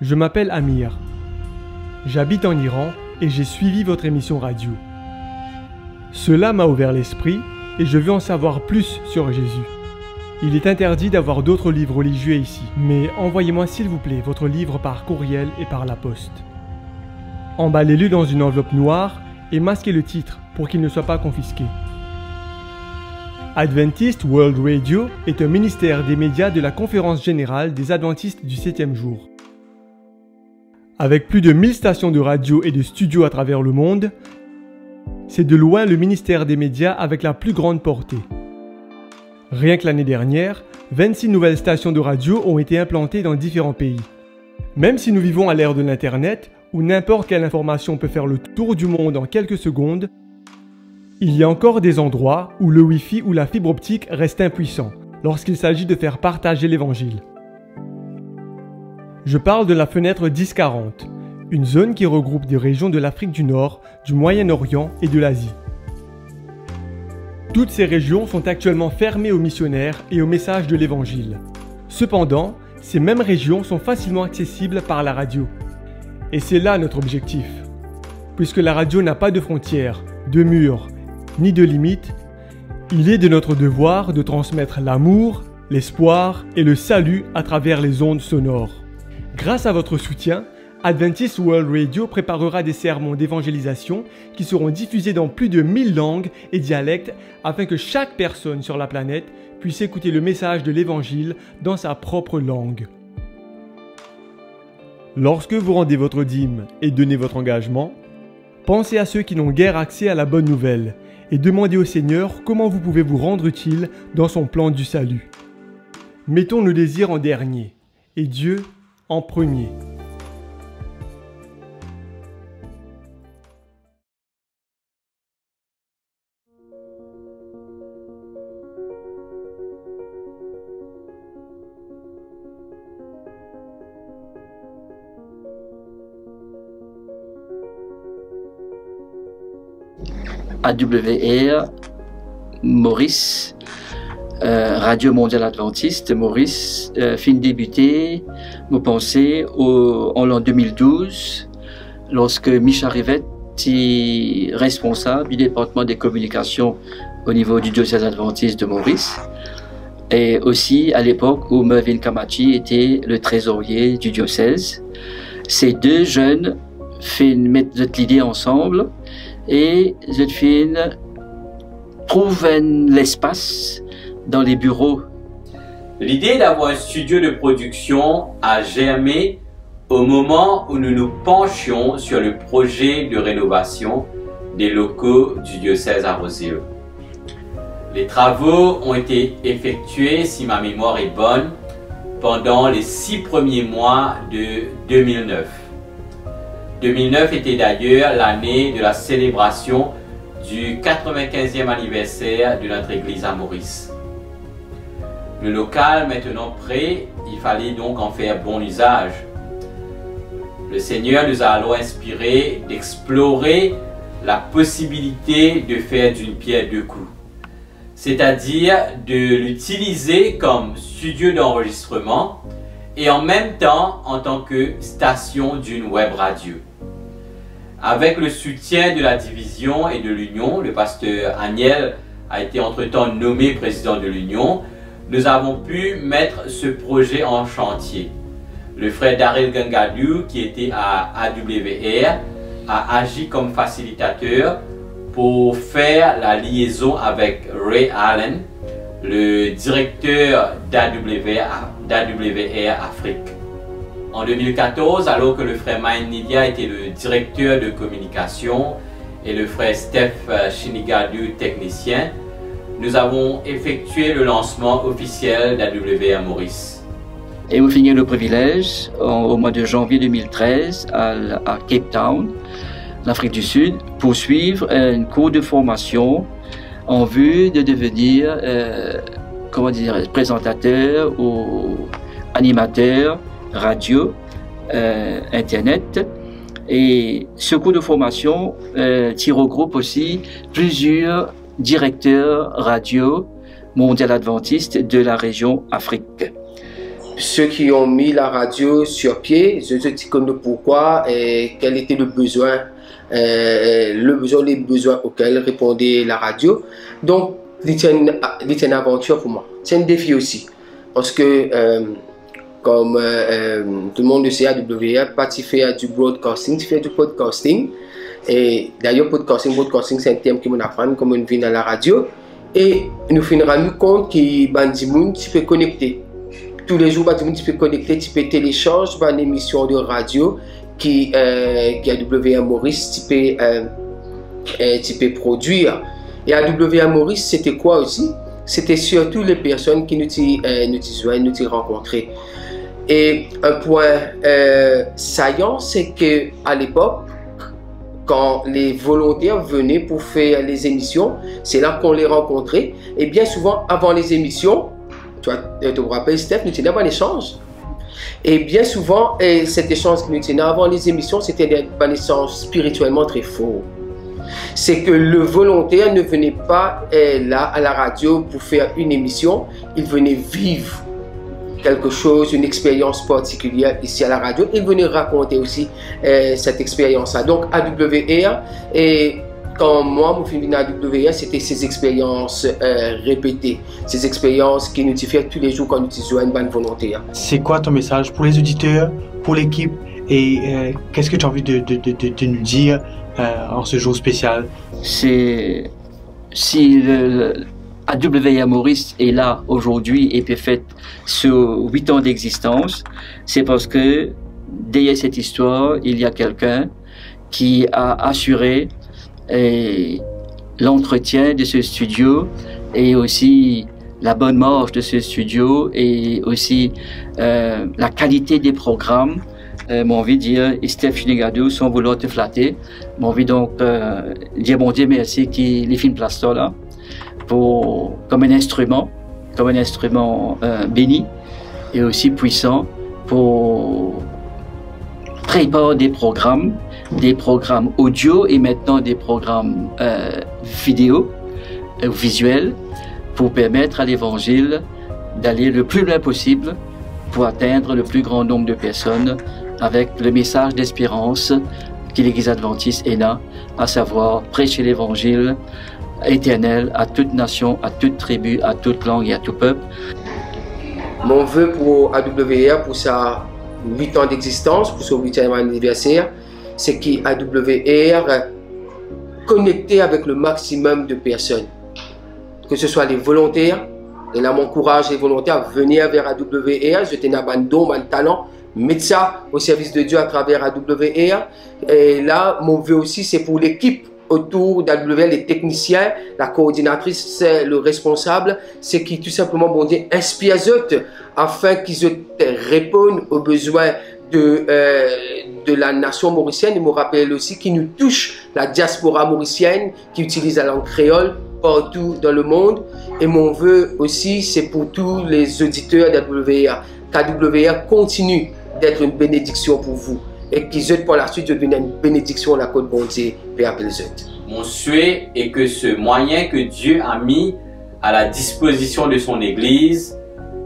Je m'appelle Amir. J'habite en Iran et j'ai suivi votre émission radio. Cela m'a ouvert l'esprit et je veux en savoir plus sur Jésus. Il est interdit d'avoir d'autres livres religieux ici, mais envoyez-moi s'il vous plaît votre livre par courriel et par la poste. Emballez-le dans une enveloppe noire et masquez le titre pour qu'il ne soit pas confisqué. Adventist World Radio est un ministère des médias de la Conférence générale des Adventistes du 7e jour. Avec plus de 1000 stations de radio et de studios à travers le monde, c'est de loin le ministère des médias avec la plus grande portée. Rien que l'année dernière, 26 nouvelles stations de radio ont été implantées dans différents pays. Même si nous vivons à l'ère de l'Internet, où n'importe quelle information peut faire le tour du monde en quelques secondes, il y a encore des endroits où le Wi-Fi ou la fibre optique restent impuissants lorsqu'il s'agit de faire partager l'Évangile. Je parle de la fenêtre 1040, une zone qui regroupe des régions de l'Afrique du Nord, du Moyen-Orient et de l'Asie. Toutes ces régions sont actuellement fermées aux missionnaires et au message de l'Évangile. Cependant, ces mêmes régions sont facilement accessibles par la radio. Et c'est là notre objectif. Puisque la radio n'a pas de frontières, de murs, ni de limites, il est de notre devoir de transmettre l'amour, l'espoir et le salut à travers les ondes sonores. Grâce à votre soutien, Adventist World Radio préparera des sermons d'évangélisation qui seront diffusés dans plus de 1000 langues et dialectes afin que chaque personne sur la planète puisse écouter le message de l'Évangile dans sa propre langue. Lorsque vous rendez votre dîme et donnez votre engagement, pensez à ceux qui n'ont guère accès à la bonne nouvelle et demandez au Seigneur comment vous pouvez vous rendre utile dans son plan du salut. Mettons nos désirs en dernier et Dieu en premier. AWR, Maurice, Radio Mondiale Adventiste, Maurice, fin débuté, me pensez en l'an 2012, lorsque Micha Rivette est responsable du département des communications au niveau du diocèse adventiste de Maurice, et aussi à l'époque où Mervyn Kamachi était le trésorier du diocèse. Ces deux jeunes mettent l'idée ensemble et cette fille trouve l'espace dans les bureaux. L'idée d'avoir un studio de production a germé au moment où nous nous penchions sur le projet de rénovation des locaux du diocèse à Roséo. Les travaux ont été effectués, si ma mémoire est bonne, pendant les 6 premiers mois de 2009. 2009 était d'ailleurs l'année de la célébration du 95e anniversaire de notre église à Maurice. Le local maintenant prêt, il fallait donc en faire bon usage. Le Seigneur nous a alors inspiré d'explorer la possibilité de faire d'une pierre deux coups, c'est-à-dire de l'utiliser comme studio d'enregistrement et en même temps en tant que station d'une web radio. Avec le soutien de la division et de l'Union, le pasteur Aniel a été entre-temps nommé président de l'Union, nous avons pu mettre ce projet en chantier. Le frère Daryl Gangadou, qui était à AWR, a agi comme facilitateur pour faire la liaison avec Ray Allen, le directeur d'AWR Afrique. En 2014, alors que le frère Maïn Nidia était le directeur de communication et le frère Steph Shinigadou technicien, nous avons effectué le lancement officiel d'AWR Maurice. Et nous finissons le privilège au mois de janvier 2013 à Cape Town, l'Afrique du Sud, pour suivre un cours de formation en vue de devenir présentateur ou animateur radio, internet. Et ce cours de formation regroupe aussi plusieurs directeurs radio mondial adventiste de la région Afrique. ceux qui ont mis la radio sur pied, je te connais pourquoi et quel était le besoin, les besoins auxquels répondait la radio. Donc, c'est une aventure pour moi. C'est un défi aussi. Parce que, comme tout le monde le sait, AWR, pas tu fais du broadcasting, tu fais du podcasting. Et d'ailleurs, podcasting, c'est un terme qui m'apprend comme on vient dans la radio. Et nous finissons rendu compte que Bandimoun, tu peux connecter. Tous les jours, tu peux connecter, tu peux télécharger une émission de radio qui AWR Maurice, tu peux produire. Et AWR Maurice, c'était quoi aussi? C'était surtout les personnes qui nous rencontrées. Et un point saillant, c'est qu'à l'époque, quand les volontaires venaient pour faire les émissions, c'est là qu'on les rencontrait. Et bien souvent, avant les émissions, tu te rappelles, Steph, nous tenions un échange. Et bien souvent, cet échange que nous tenions avant les émissions, c'était un échange spirituellement très fort. C'est que le volontaire ne venait pas là à la radio pour faire une émission, il venait vivre quelque chose, une expérience particulière ici à la radio. Il venait raconter aussi cette expérience-là. Donc AWR, et quand moi, mon film à AWR, c'était ces expériences répétées, ces expériences qui nous diffèrent tous les jours quand nous utilisons une bande volontaire. C'est quoi ton message pour les auditeurs, pour l'équipe, et qu'est-ce que tu as envie de nous dire en ce jour spécial? Si AWR Maurice est là aujourd'hui et peut faire sur 8 ans d'existence, c'est parce que derrière cette histoire, il y a quelqu'un qui a assuré l'entretien de ce studio et aussi la bonne marche de ce studio et aussi la qualité des programmes. J'ai envie de dire, Steph Finegado, sans vouloir te flatter, j'ai envie donc dire bon Dieu merci qui les films Plaster là, comme un instrument béni et aussi puissant pour préparer des programmes audio et maintenant des programmes vidéo, visuels, pour permettre à l'évangile d'aller le plus loin possible pour atteindre le plus grand nombre de personnes avec le message d'espérance que l'Église adventiste est là, à savoir prêcher l'évangile éternel à toute nation, à toute tribu, à toute langue et à tout peuple. Mon vœu pour AWR, pour sa 8 ans d'existence, pour son 8e anniversaire, c'est qu'AWR connecté avec le maximum de personnes. Que ce soit les volontaires, et là m'encourage les volontaires, venir vers AWR, jeter un don, un talent, mettre ça au service de Dieu à travers AWR. Et là, mon vœu aussi, c'est pour l'équipe autour d'AWR, les techniciens, la coordinatrice, le responsable, c'est qui tout simplement, bon Dieu, inspire les autres afin qu'ils répondent aux besoins de la nation mauricienne. Il me rappelle aussi qui nous touche la diaspora mauricienne qui utilise la langue créole partout dans le monde. Et mon vœu aussi, c'est pour tous les auditeurs d'AWR, qu'AWR continue d'être une bénédiction pour vous et qu'ils aient par la suite deviennent une bénédiction à la côte bonté et appeler les autres. Mon souhait est que ce moyen que Dieu a mis à la disposition de son Église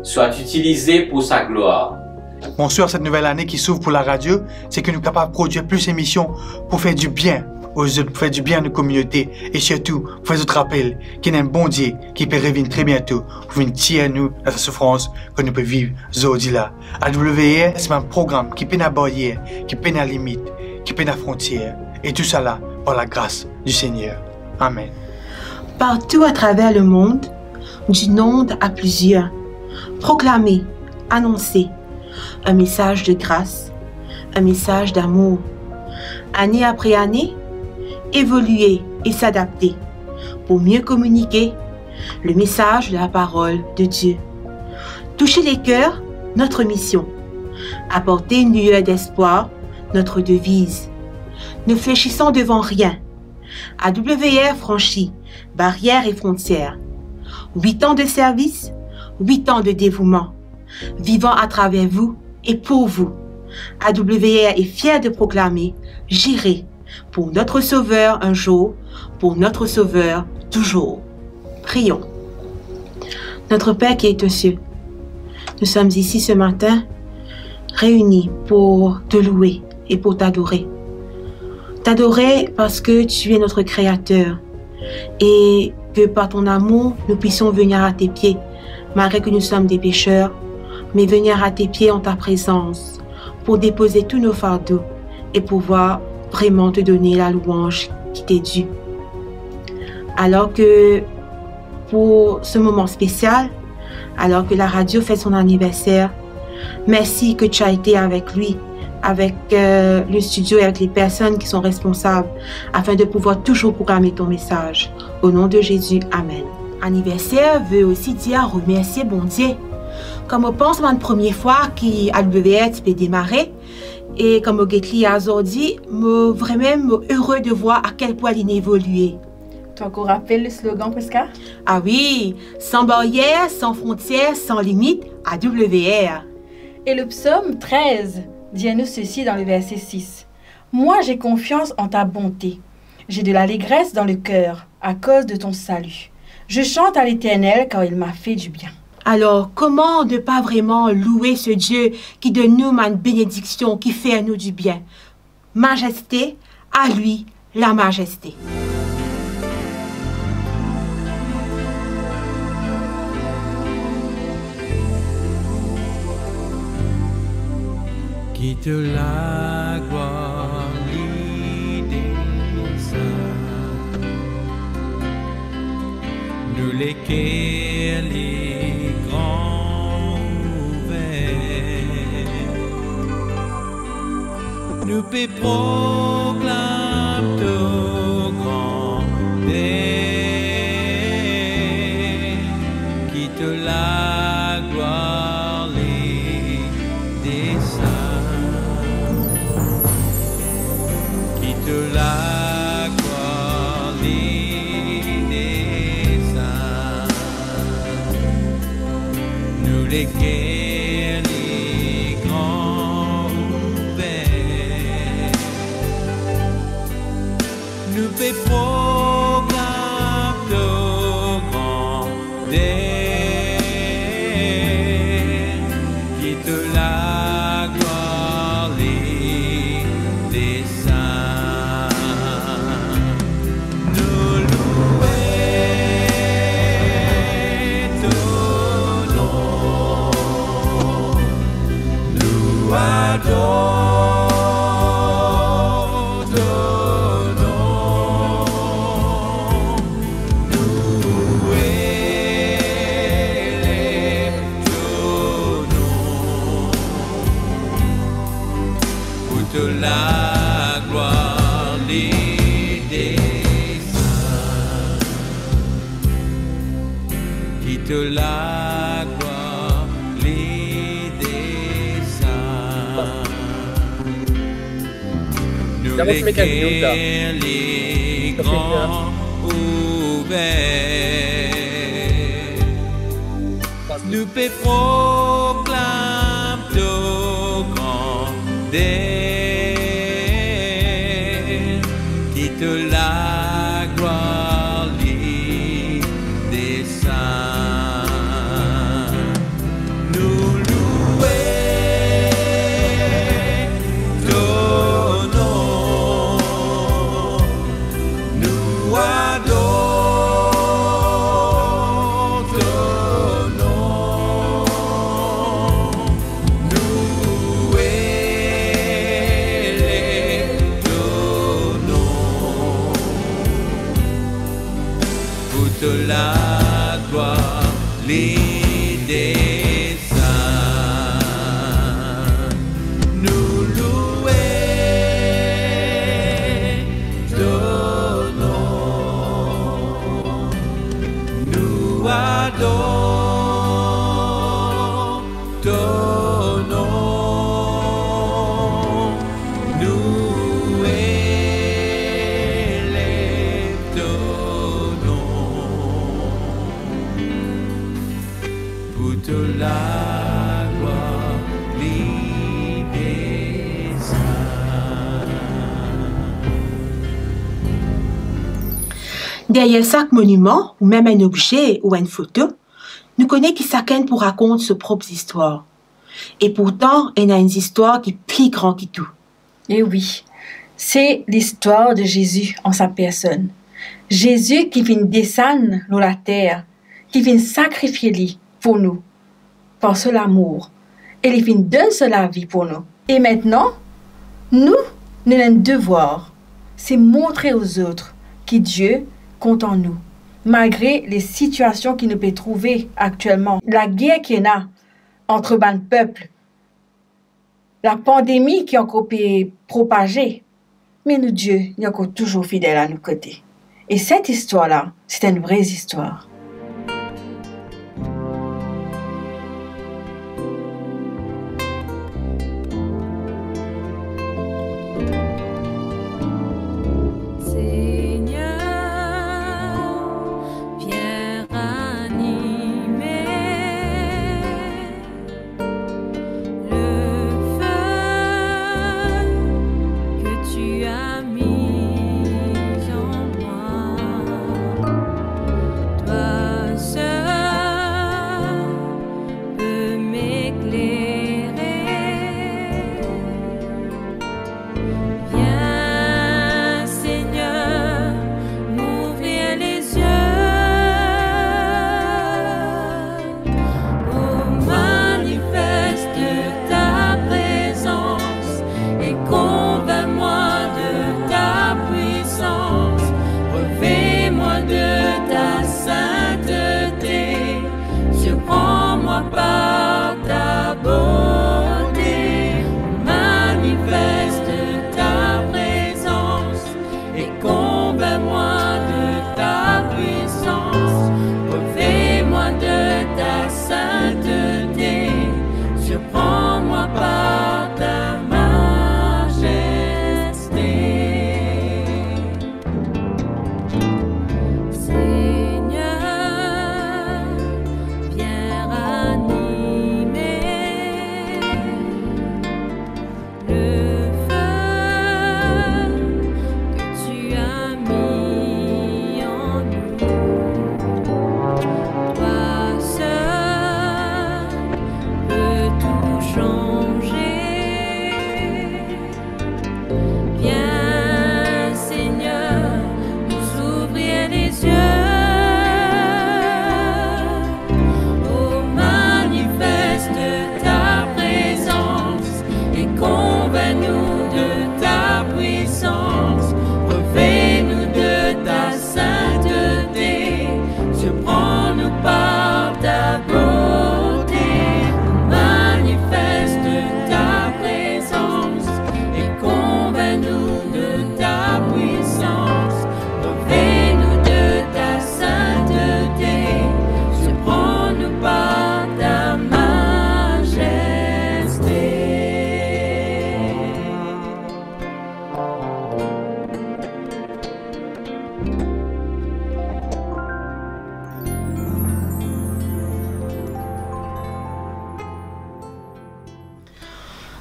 soit utilisé pour sa gloire. Mon souhait cette nouvelle année qui s'ouvre pour la radio, c'est que nous sommes capables de produire plus d'émissions pour faire du bien aux autres, pour faire du bien à nos communautés et surtout pour faire d'autres rappels qu'il y a un bon Dieu qui peut revenir très bientôt pour venir tirer nous dans sa souffrance que nous pouvons vivre aujourd'hui là. AWR, c'est un programme qui peine à barrière, qui peine à limite, qui peine à frontière et tout ça là par la grâce du Seigneur. Amen. Partout à travers le monde, du nombre à plusieurs, proclamer, annoncer un message de grâce, un message d'amour. Année après année, évoluer et s'adapter pour mieux communiquer le message de la parole de Dieu. Toucher les cœurs, notre mission. Apporter une lueur d'espoir, notre devise. Ne fléchissons devant rien. AWR franchit barrières et frontières. 8 ans de service, 8 ans de dévouement. Vivant à travers vous et pour vous. AWR est fier de proclamer « J'irai pour notre Sauveur un jour, pour notre Sauveur toujours ». Prions. Notre Père qui est aux cieux, nous sommes ici ce matin, réunis pour te louer et pour t'adorer. T'adorer parce que tu es notre Créateur et que par ton amour, nous puissions venir à tes pieds, malgré que nous sommes des pécheurs, mais venir à tes pieds en ta présence pour déposer tous nos fardeaux et pouvoir vraiment te donner la louange qui t'est due. Alors que pour ce moment spécial, alors que la radio fait son anniversaire, merci que tu as été avec lui, avec le studio et avec les personnes qui sont responsables afin de pouvoir toujours programmer ton message. Au nom de Jésus, Amen. Anniversaire veut aussi dire remercier bon Dieu. Comme on pense la première fois qu'AWS peut démarrer, et comme Getli a dit, je suis vraiment heureux de voir à quel point il a évolué. Tu as encore rappelé le slogan, Prisca? Ah oui, sans barrières, sans frontières, sans limites, AWR. Et le psaume 13 dit-nous ceci dans le verset 6. Moi, j'ai confiance en ta bonté. J'ai de l'allégresse dans le cœur à cause de ton salut. Je chante à l'Éternel car il m'a fait du bien. Alors, comment ne pas vraiment louer ce Dieu qui donne nous une bénédiction, qui fait à nous du bien? Majesté, à lui la majesté. Quitte la gloire des saints, nous lesquels les grands ouverts, nous peut proclamer ton grand Père. Quitte la gloire des saints, quitte la gloire des saints, nous lesquels les grands ouverts, nous peut proclamer ton grand Père. Quitte la gloire des saints, nous louer ton nom, nous adorons ton nom, nous élèvons ton nom. Toute la gloire des saints, quitte la gloire des saints, nous lesquels les grands ouverts, nous peut proclamer ton grand Père. Quitte la gloire des saints, nous louer ton nom, nous adorons ton nom, nous élèvons ton nom. Toute la gloire des saints, nous louer ton nom, nous adorons ton nom, nous élèvons ton nom. Toute la gloire des saints. Derrière chaque monument, ou même un objet ou une photo, Nous connaissons qui chacun pour raconter sa propre histoire. Et pourtant, il y a une histoire qui est plus grande que tout. Et oui, c'est l'histoire de Jésus en sa personne. Jésus qui vient descendre dans la terre, qui vient sacrifier lui pour nous, par son amour. Et il vient donner la vie pour nous. Et maintenant, nous avons un devoir, c'est montrer aux autres que Dieu compte en nous, malgré les situations qu'il nous peut trouver actuellement. La guerre qu'il y a entre les peuples, la pandémie qui a encore pu propager, mais nous, Dieu, il est encore toujours fidèle à nos côtés. Et cette histoire-là, c'est une vraie histoire.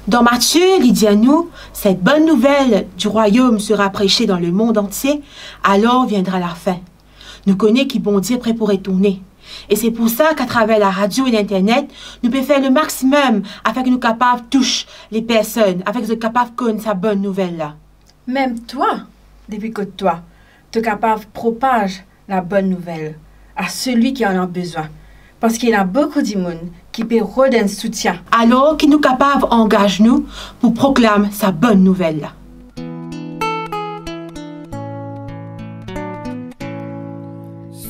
Dans Matthieu, il dit à nous, cette bonne nouvelle du royaume sera prêchée dans le monde entier, alors viendra la fin. Nous connaissons qui bon Dieu est prêt pour retourner. Et c'est pour ça qu'à travers la radio et l'Internet, nous pouvons faire le maximum afin que nous soyons capables de toucher les personnes, afin que nous soyons capables de connaître sa bonne nouvelle-là. Même toi, depuis que toi, tu es capable de propager la bonne nouvelle à celui qui en a besoin. Parce qu'il y a beaucoup de monde qui peut redonner un soutien. Alors qu'il nous capable engage nous pour proclamer sa bonne nouvelle-là.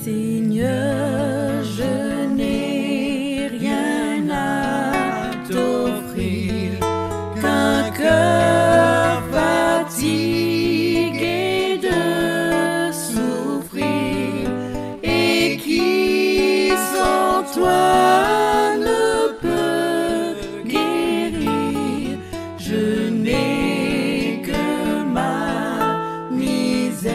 Seigneur, je n'ai rien à t'offrir qu'un cœur fatigué de souffrir et qui sans toi ne peut guérir. Je n'ai que ma misère.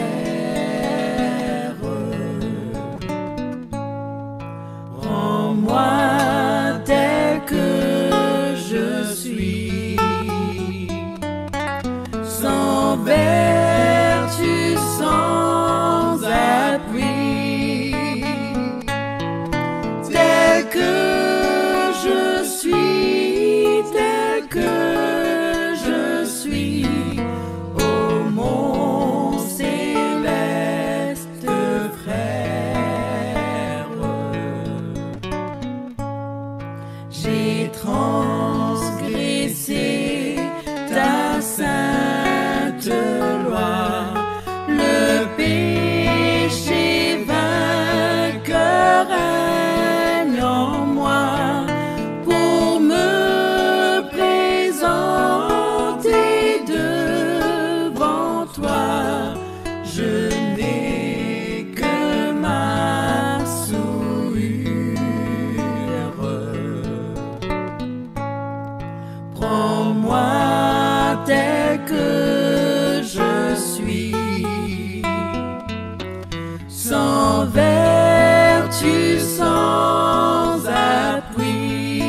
sans vertu, sans appui,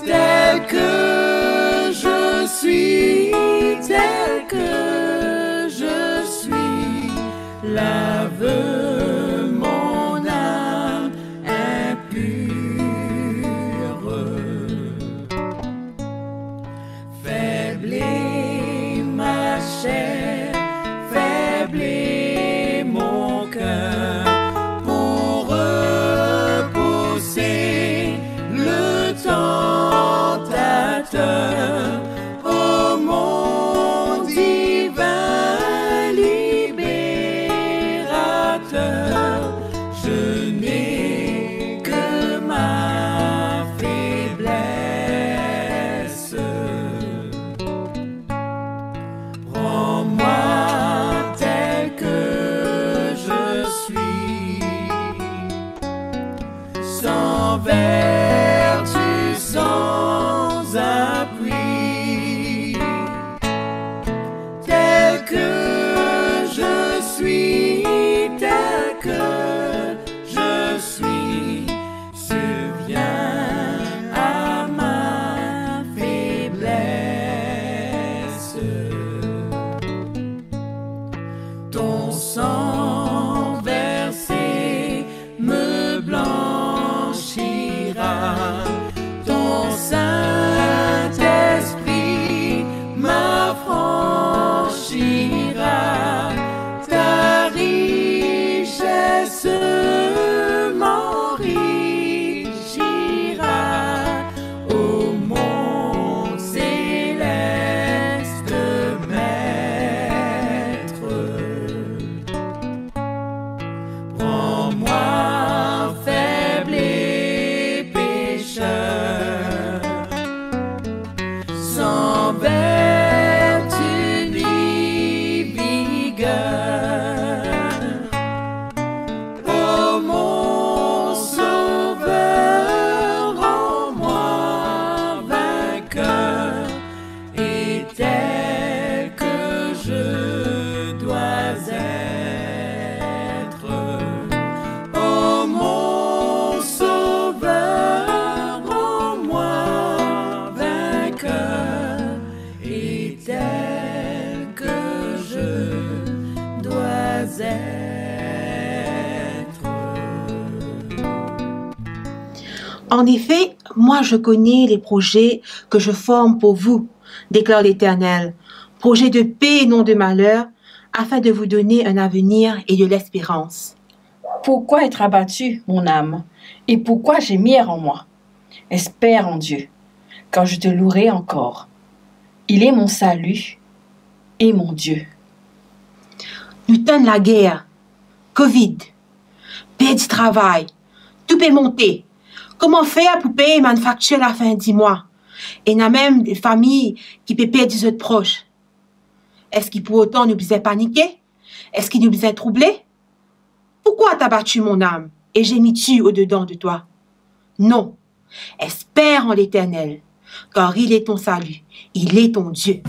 tel que je suis, tel que je suis, lave mon âme impure. Faible est ma chair, faible est mon cœur, pour repousser le tentateur. Ô mon divin libérateur, je n'ai que ma faiblesse. Prends-moi tel que je suis, sans vertu, sans appui, tel que je suis, tel que je suis, subviens à ma faiblesse. Ton sang versé me blanchira, ton Saint-Esprit m'affranchira, ta richesse m'enrichira, ô mon céleste Maître. Prends-moi faible et pécheur, sans vertu ni vigueur. Ô mon Sauveur, rends-moi vainqueur, et tel que je dois être. Ô mon Sauveur, rends-moi vainqueur, et tel que je dois être. En effet, moi je connais les projets que je forme pour vous, déclare l'Éternel, projets de paix et non de malheur, afin de vous donner un avenir et de l'espérance. Pourquoi être abattu, mon âme, et pourquoi gémir en moi? Espère en Dieu, car je te louerai encore. Il est mon salut et mon Dieu. Nous tenons la guerre, Covid, paix du travail, tout est monté. Comment faire pour payer manufacture à la fin du mois? Et il y a même des familles qui peuvent perdre des autres proches. Est-ce qu'il pour autant nous besoin paniquer? Est-ce qu'il nous besoin troubler? Pourquoi t'as battu mon âme et gémis-tu au-dedans de toi? Non, espère en l'Éternel, car il est ton salut, il est ton Dieu.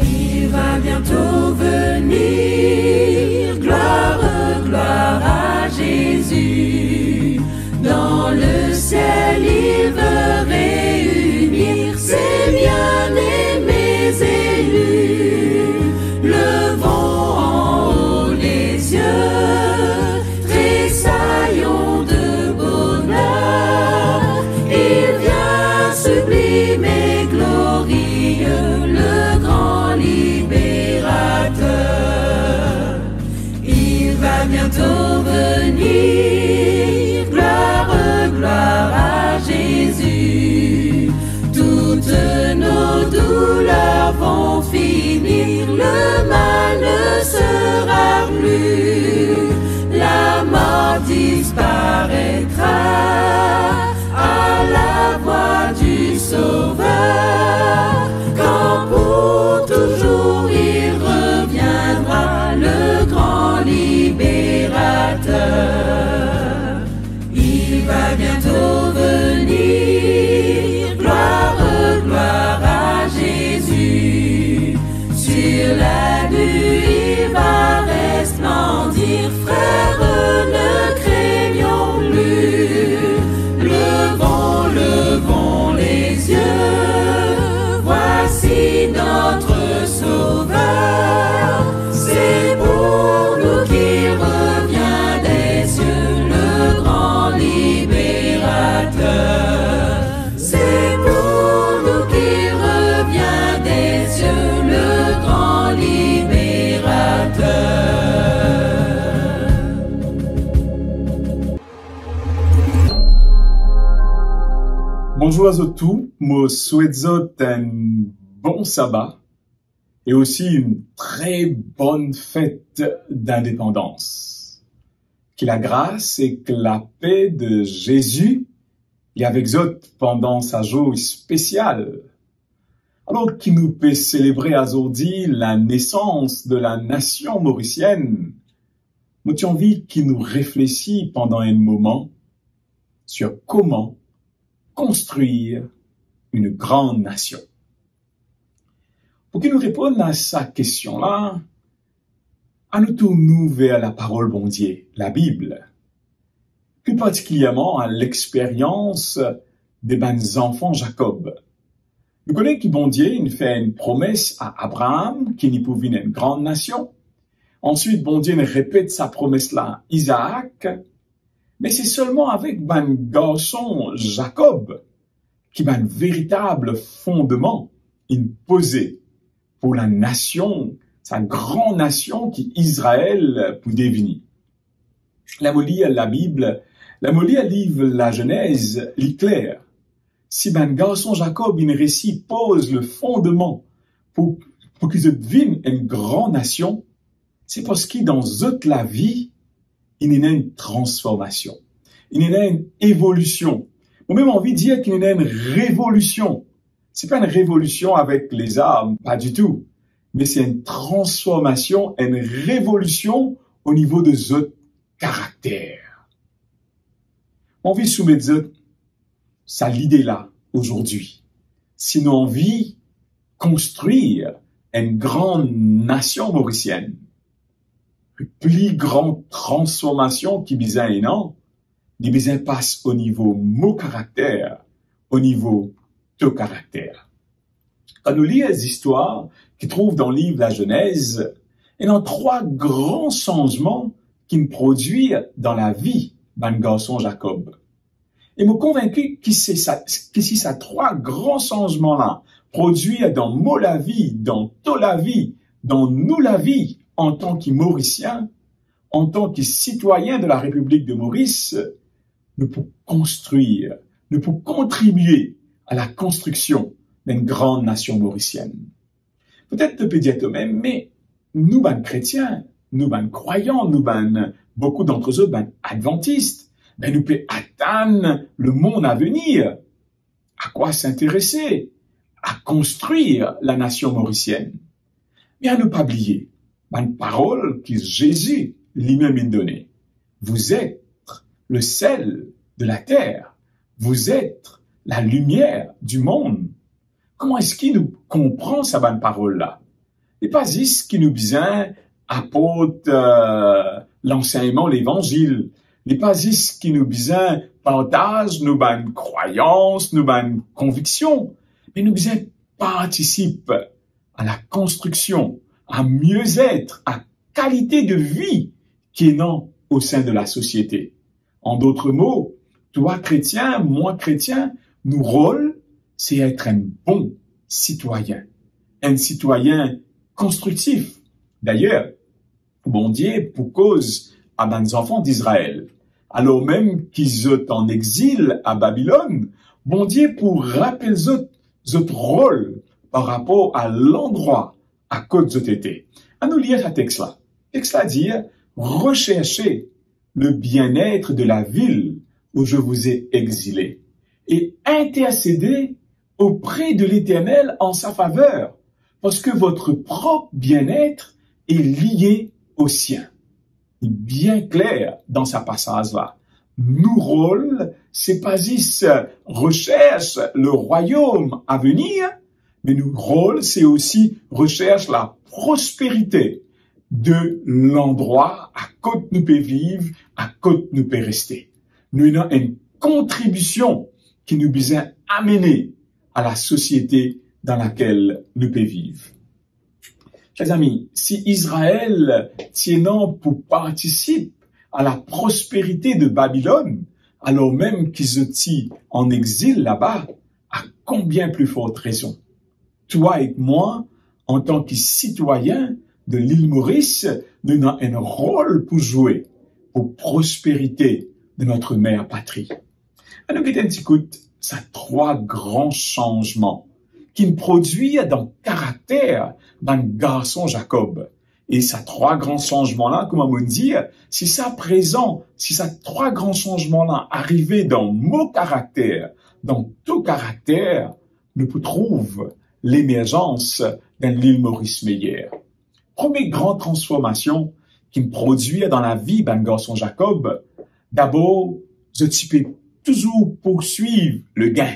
Il va bientôt venir, gloire, gloire à Jésus. Dans le ciel, il veut réunir ses bien-aimés élus. Levons en haut les yeux, tressaillons de bonheur. Il vient sublime et glorieux, le grand libérateur. Il va bientôt venir, gloire, gloire à Jésus. Toutes nos douleurs vont finir, le mal ne sera plus, la mort disparaîtra à la voix du Sauveur. Quand pour toujours il reviendra, le grand libérateur. Il va bientôt venir. C'est pour nous qu'il revient des cieux, le grand libérateur. Bonjour à tous, je souhaite un bon sabbat et aussi une très bonne fête d'indépendance. Que la grâce et que la paix de Jésus y avec vous pendant sa journée spéciale. Alors qu'il nous peut célébrer aujourd'hui la naissance de la nation mauricienne, nous avons envie qu'il nous réfléchisse pendant un moment sur comment construire une grande nation. Pour qu'il nous réponde à sa question-là, à nous tourner vers la parole bon Dieu, la Bible, plus particulièrement à l'expérience des bons enfants Jacob. Nous connaissons que bon Dieu il fait une promesse à Abraham qu'il n'y pouvait une grande nation. Ensuite, bon Dieu répète sa promesse-là à Isaac. Mais c'est seulement avec ben garçon Jacob qui ben véritable fondement il posé pour la nation, sa grande nation qui Israël pour devenir. La molie à la Bible, la molie à livre la Genèse, l'éclair. Si ben garçon Jacob il récit pose le fondement pour qu'ils deviennent une grande nation, c'est parce qu'il dans toute la vie il y a une transformation, il y a une évolution. Ou même envie de dire qu'il y a une révolution. C'est pas une révolution avec les armes, pas du tout. Mais c'est une transformation, une révolution au niveau de notre caractère. On veut soumettre ça l'idée là, aujourd'hui. Sinon, on veut construire une grande nation mauricienne. Plus grande transformation qui besoin et non, les besoins passent au niveau mon caractère, au niveau ton caractère. Quand nous lisons les histoires qui trouvent dans le livre La Genèse, il y a trois grands changements qui me produisent dans la vie d'un garçon Jacob. Et me convaincu que si ces trois grands changements-là produisent dans moi la vie, dans toi la vie, dans nous la vie, en tant que Mauricien, en tant que citoyen de la République de Maurice, nous pouvons construire, nous pouvons contribuer à la construction d'une grande nation mauricienne. Peut-être tu peux dire toi-même, mais nous, ben chrétiens, nous, ben croyants, nous, ben beaucoup d'entre eux, ben adventistes, ben nous pouvons atteindre le monde à venir. À quoi s'intéresser? À construire la nation mauricienne. Mais à ne pas oublier une parole que Jésus lui-même a donnée. Vous êtes le sel de la terre. Vous êtes la lumière du monde. Comment est-ce qu'il nous comprend sa bonne parole-là? Et pas juste qu'il nous besoin apporte l'enseignement, l'évangile. Et pas juste qu'il nous besoin partage nos bonnes croyances, nos bonnes convictions. Mais nous besoin participe à la construction, à mieux-être, à qualité de vie qui est non au sein de la société. En d'autres mots, toi chrétien, moi chrétien, nos rôles, c'est être un bon citoyen constructif. D'ailleurs, bon Dieu pour cause à des enfants d'Israël, alors même qu'ils sont en exil à Babylone, bon Dieu pour rappeler notre rôle par rapport à l'endroit à côté de été. À nous lire ce texte-là. Le texte-là dit, recherchez le bien-être de la ville où je vous ai exilé et intercédez auprès de l'Éternel en sa faveur, parce que votre propre bien-être est lié au sien. Il est bien clair dans sa passage-là. Nous rôle, c'est pas juste recherche le royaume à venir, mais nous rôle, c'est aussi recherche la prospérité de l'endroit à côté nous peut vivre, à côté nous peut rester. Nous avons une contribution qui nous besoin amener à la société dans laquelle nous peut vivre. Chers amis, si Israël tient pour participer à la prospérité de Babylone, alors même qu'ils étaient en exil là-bas, à combien plus forte raison. Toi et moi, en tant que citoyens de l'île Maurice, nous avons un rôle pour jouer pour prospérité de notre mère patrie. Alors, écoute, ça a 3 grands changements qui produisent dans le caractère d'un garçon Jacob. Et ces 3 grands changements-là, comment me dire, si ça présent, si ces 3 grands changements-là arrivaient dans mon caractère, dans tout caractère, nous trouvons l'émergence d'un l'île Maurice meilleur. Première grande transformation qui me produit dans la vie d'un garçon Jacob, d'abord, je peux toujours poursuivre le gain.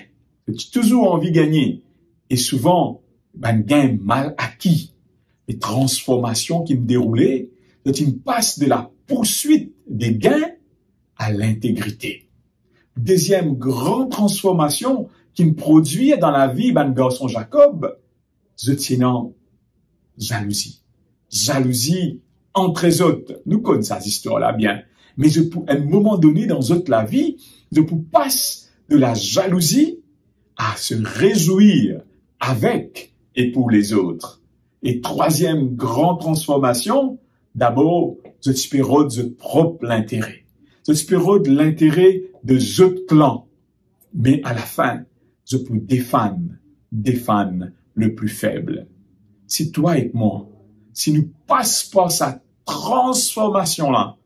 J'ai toujours envie de gagner. Et souvent, un gain mal acquis. Les transformations qui me déroulaient, je passe de la poursuite des gains à l'intégrité. Deuxième grande transformation qui me produit dans la vie d'un garçon Jacob, je tiens jalousie. Jalousie entre les autres. Nous connaissons ces histoires-là bien. Mais à un moment donné dans la vie, je passe de la jalousie à se réjouir avec et pour les autres. Et troisième grande transformation, d'abord, je espère de propre l'intérêt. Je espère de l'intérêt de autres clans. Mais à la fin, je peux défendre le plus faible. Si toi et moi, si nous passons par cette transformation-là,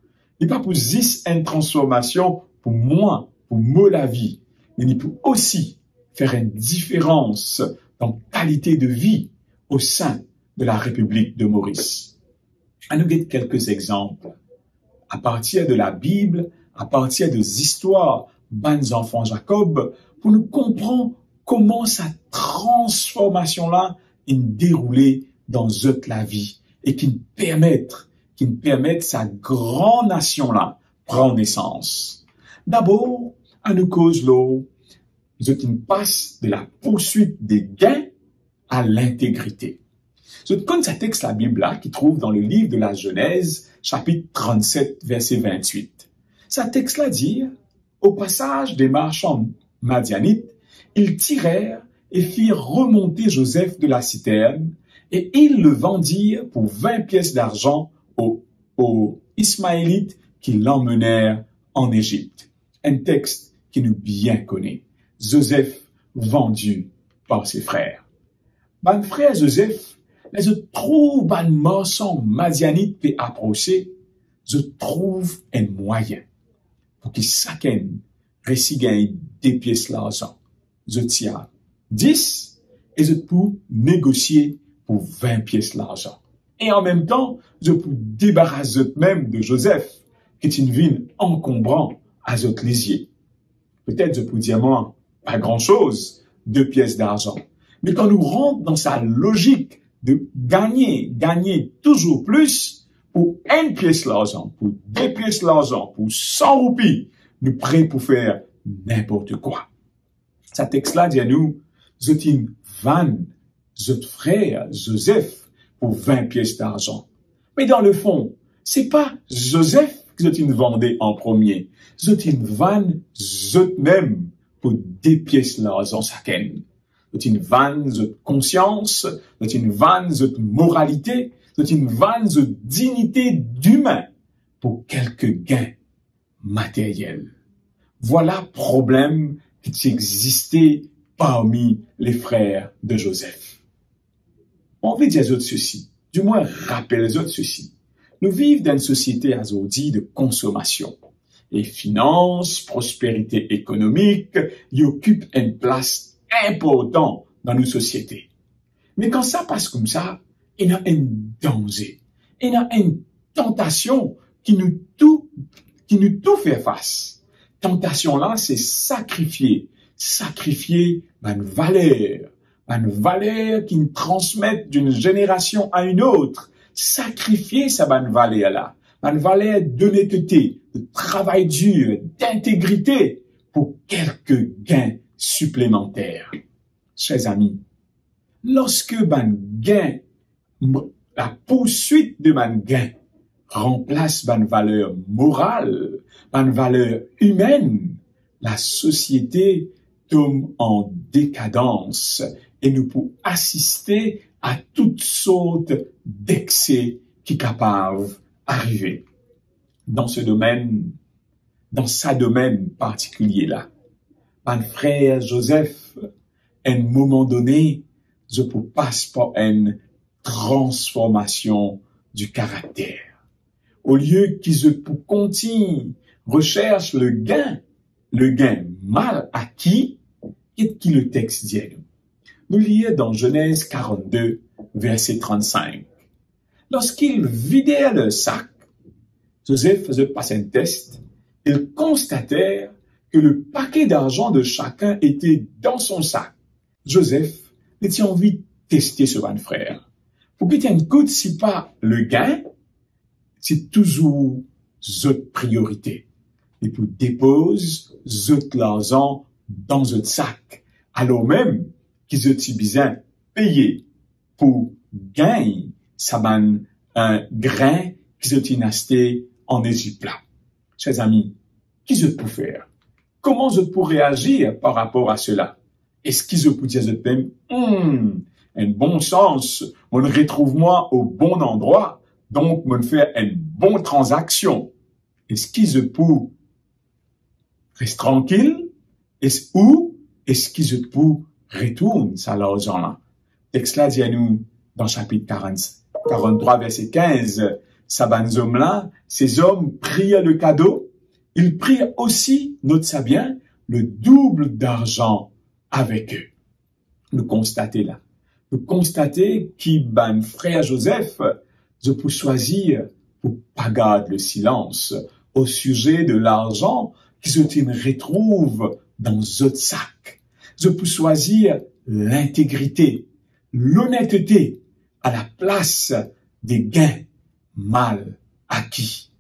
il n'est pas pour juste une transformation pour moi, la vie, mais il peut aussi faire une différence dans la qualité de vie au sein de la République de Maurice. À nous donner quelques exemples. À partir de la Bible, à partir des histoires des enfants Jacob, pour nous comprendre comment cette transformation-là est déroulée dans la vie et qui nous permettent sa grande nation-là prendre naissance. D'abord, à nous cause l'eau, je passe de la poursuite des gains à l'intégrité. Je connais ce texte la Bible là qui trouve dans le livre de la Genèse, chapitre 37, verset 28. Ce texte-là dit, au passage des marchands madianites, ils tirèrent et firent remonter Joseph de la citerne, et ils le vendirent pour 20 pièces d'argent aux Ismaélites qui l'emmenèrent en Égypte. Un texte qui nous bien connaît. Joseph vendu par ses frères. Mon frère Joseph, mais je trouve un marchand madianite qui approché, je trouve un moyen pour qu'il s'accène, réussit gagner des pièces d'argent. Je tiens 10 et je peux négocier pour 20 pièces d'argent. Et en même temps, je peux débarrasser même de Joseph, qui est une vie encombrant à zot lisier. Peut-être je peux dire moi, pas grand-chose, 2 pièces d'argent. Mais quand nous rentrons dans sa logique de gagner toujours plus, pour 1 pièce d'argent, pour 2 pièces d'argent, pour 100 roupies, nous prêts pour faire n'importe quoi. Ce texte-là dit à nous, je une vanne, je frère Joseph pour 20 pièces d'argent. Mais dans le fond, c'est pas Joseph que je vendais en premier. Je vanne, je même pour 2 pièces d'argent chacune. Je vanne, je conscience, je vanne, je moralité, je vanne, je dignité d'humain pour quelques gains matériels. Voilà problème qui existait parmi les frères de Joseph. On veut dire ceci, du moins rappelle ceci. Nous vivons dans une société aujourd'hui de consommation. Et finances, prospérité économique, y occupent une place importante dans nos sociétés. Mais quand ça passe comme ça, il y a un danger. Il y a une tentation qui nous tout fait face. Tentation là, c'est sacrifier une valeur qui nous transmet d'une génération à une autre. Sacrifier sa valeur là, une valeur d'honnêteté, de travail dur, d'intégrité pour quelques gains supplémentaires. Chers amis, lorsque la poursuite de gain remplace valeur morale, valeur humaine, la société tombe en décadence et nous pouvons assister à toutes sortes d'excès qui peuvent arriver dans ce domaine, dans sa domaine particulier là. Mon frère Joseph, à un moment donné, je peux passer par une transformation du caractère. Au lieu qu'ils pour continuer, recherche le gain mal acquis, qu'est-ce que le texte dit? Nous lisons dans Genèse 42, verset 35. Lorsqu'ils vidèrent le sac, Joseph faisait passer un test, ils constatèrent que le paquet d'argent de chacun était dans son sac. Joseph était envie de tester ce bon frère. Pour qu'il tienne compte, si pas le gain, c'est toujours votre priorité. Et pour dépose votre l'argent dans votre sac. Alors même qu'ils ont besoin payer pour gagner ça un grain qu'ils ont acheté en Égypte là. Chers amis, qu'est-ce que je peux faire? Comment je peux réagir par rapport à cela? Est-ce qu'ils je peux dire même, un bon sens, on retrouve moi au bon endroit, donc on fait une bonne transaction. Est-ce qu'ils je peux rester tranquille? Est-ce qu'ils je peux retourner ça l'argent là? Texte là dit à nous dans chapitre 43 verset 15, ces hommes là, ces hommes prirent le cadeau, ils prirent aussi, note ça bien, le double d'argent avec eux. Nous constatons là. Nous constatons qu'il ben frère Joseph, je peux choisir pour pas garder le silence au sujet de l'argent qui se retrouve dans notre sac. Je peux choisir l'intégrité, l'honnêteté à la place des gains mal acquis.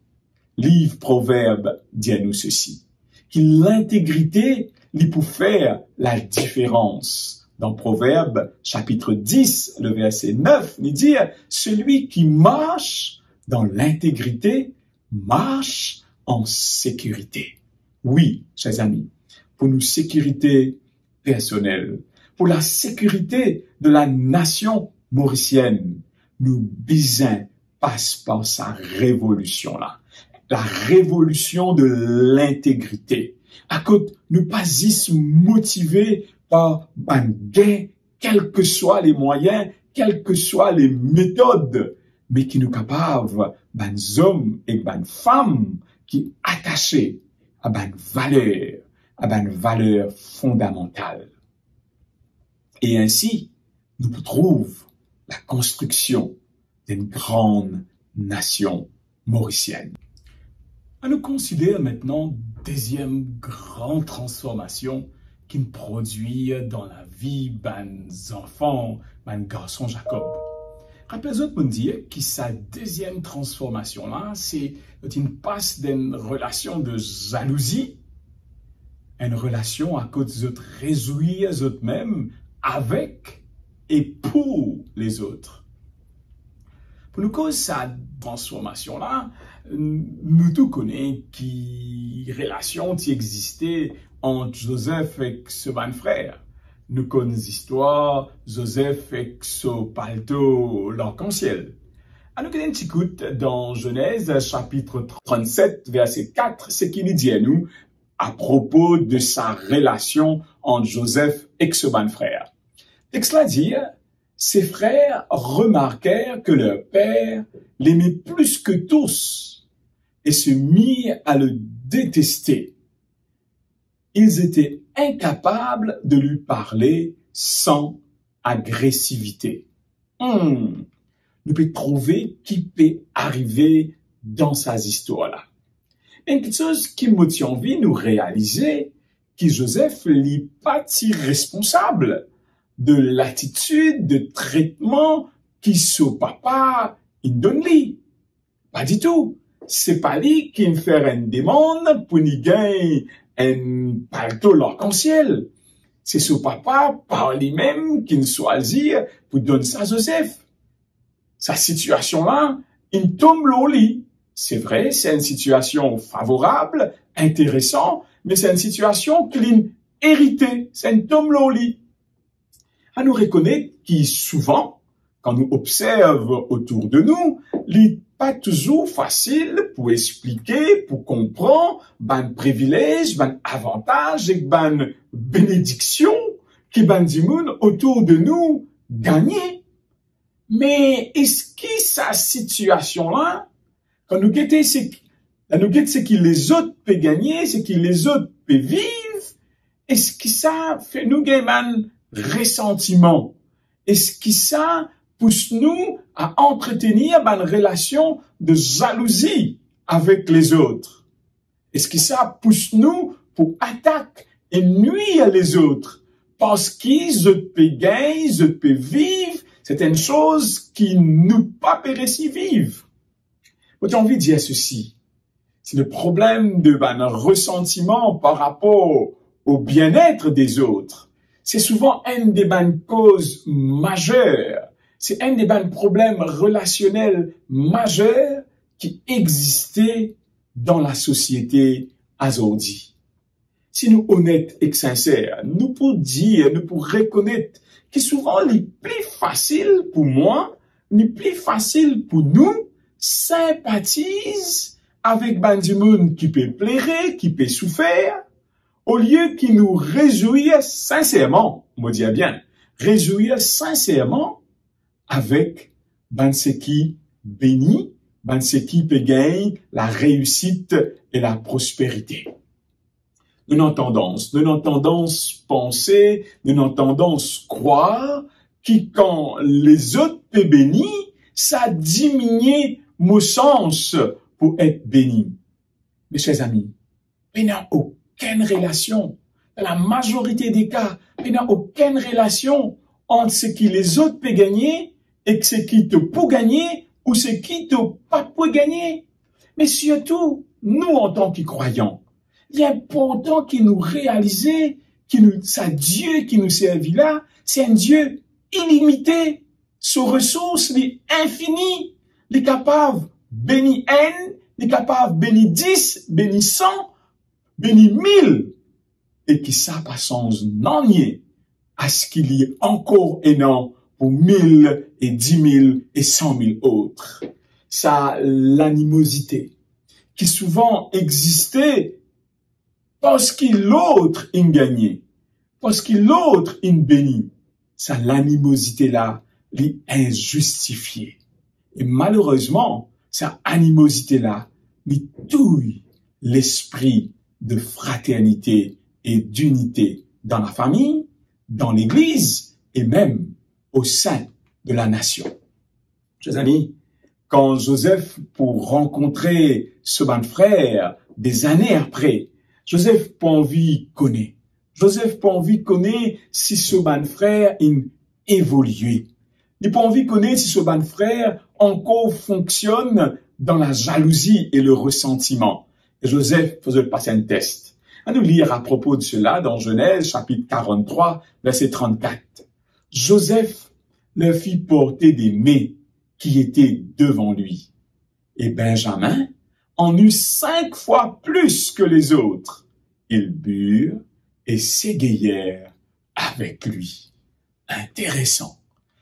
Livre Proverbe dit à nous ceci, que l'intégrité lui peut faire la différence. Dans Proverbe, chapitre 10, le verset 9, il dit, celui qui marche dans l'intégrité marche en sécurité. Oui, chers amis, pour nos sécurités personnelles, pour la sécurité de la nation mauricienne, nous besoin passe par sa révolution là. La révolution de l'intégrité. À cause, nous pas juste motivés par un gain, quels que soient les moyens, quelles que soient les méthodes, mais qui nous capables, des hommes et des femmes qui attachés à une valeur fondamentale. Et ainsi, nous trouvons la construction d'une grande nation mauricienne. On nous considère maintenant deuxième grande transformation qui nous produit dans la vie des enfants, des garçons Jacob. Rappelez-vous de me dire que sa deuxième transformation là, c'est une passe d'une relation de jalousie, une relation à cause de réjouir eux-mêmes avec et pour les autres. Pour nous cause sa transformation là, nous tous connaissons qui relation qui existait entre Joseph et ce bon frère. Nous connaissons l'histoire Joseph et ce palto l'arc-en-ciel. Nous connaissons un petit coup dans Genèse chapitre 37 verset 4, ce qu'il dit à nous à propos de sa relation entre Joseph et ce bon frère. Texte là dit, ses frères remarquèrent que leur père l'aimait plus que tous et se mirent à le détester. Ils étaient incapables de lui parler sans agressivité. Nous pouvons trouver qui peut arriver dans ces histoires-là. Une petite chose qui m'a envie de nous réaliser que Joseph n'est pas si responsable de l'attitude de traitement qui son papa il donne lui. Pas du tout. C'est pas lui qui me fait une demande pour nous gagner un palto l'arc-en-ciel. C'est son papa par lui-même qui nous choisit pour donner ça à Joseph. Sa situation-là, il tombe au lit. C'est vrai, c'est une situation favorable, intéressante, mais c'est une situation qu'il a héritée, c'est un tom loli. À nous reconnaître qui souvent, quand nous observons autour de nous, il n'est pas toujours facile pour expliquer, pour comprendre, ben privilège, ben avantage et ben bénédiction qui ben dimoun autour de nous gagner. Mais est-ce que sa situation-là, quand nous guettons ce que les autres peuvent gagner, ce que les autres peuvent vivre, est-ce que ça fait nous gagner un ressentiment? Est-ce que ça pousse nous à entretenir une relation de jalousie avec les autres? Est-ce que ça pousse nous pour attaquer et nuire les autres? Parce qu'ils peuvent gagner, ils peuvent vivre, c'est une chose qui nous pas périssi vivre. J'ai envie de dire ceci. C'est le problème de un ressentiment par rapport au bien-être des autres. C'est souvent une des causes majeures. C'est un des problèmes relationnels majeurs qui existaient dans la société aujourd'hui. Si nous honnêtes et sincères, nous pouvons dire, nous pouvons reconnaître que souvent, le plus facile pour moi, le plus facile pour nous, sympathise avec du monde qui peut plaire, qui peut souffrir, au lieu qui nous réjouir sincèrement, on me dit bien, réjouir sincèrement avec ce qui bénit, ce qui peut gagner la réussite et la prospérité. Nous n'entendons penser, nous n'entendons croire que quand les autres peuvent bénir, ça diminue mon sens pour être béni. Mes chers amis, il n'y a aucune relation, dans la majorité des cas, il n'y a aucune relation entre ce que les autres peuvent gagner et ce qui te peut gagner ou ce qui te pas peut gagner. Mais surtout, nous en tant que croyants, il est important que nous réalisions que c'est Dieu qui nous servit là, c'est un Dieu illimité, ses ressources sont infinies, il est capable de bénir un, il est capable de bénir 10, bénir 100, bénir 1000, et qui ça pas sans n'ennier à ce qu'il y ait encore énorme pour 1000 et 10 000 et 100 000 autres. Ça, l'animosité, qui souvent existait parce que l'autre in gagné, parce que l'autre in béni, ça l'animosité-là, l'est injustifiée. Et malheureusement, cette animosité-là, l'est touille l'esprit de fraternité et d'unité dans la famille, dans l'église et même au sein de la nation. Chers amis, quand Joseph, pour rencontrer ce bon frère des années après, Joseph pas envie connaît. Joseph pas envie connaît si ce bon frère a évolué. Il pas envie connaître si ce bon frère encore fonctionne dans la jalousie et le ressentiment. Et Joseph faisait passer un test. À nous lire à propos de cela dans Genèse, chapitre 43, verset 34. Joseph leur fit porter des mets qui étaient devant lui. Et Benjamin en eut 5 fois plus que les autres. Ils burent et s'égayèrent avec lui. Intéressant.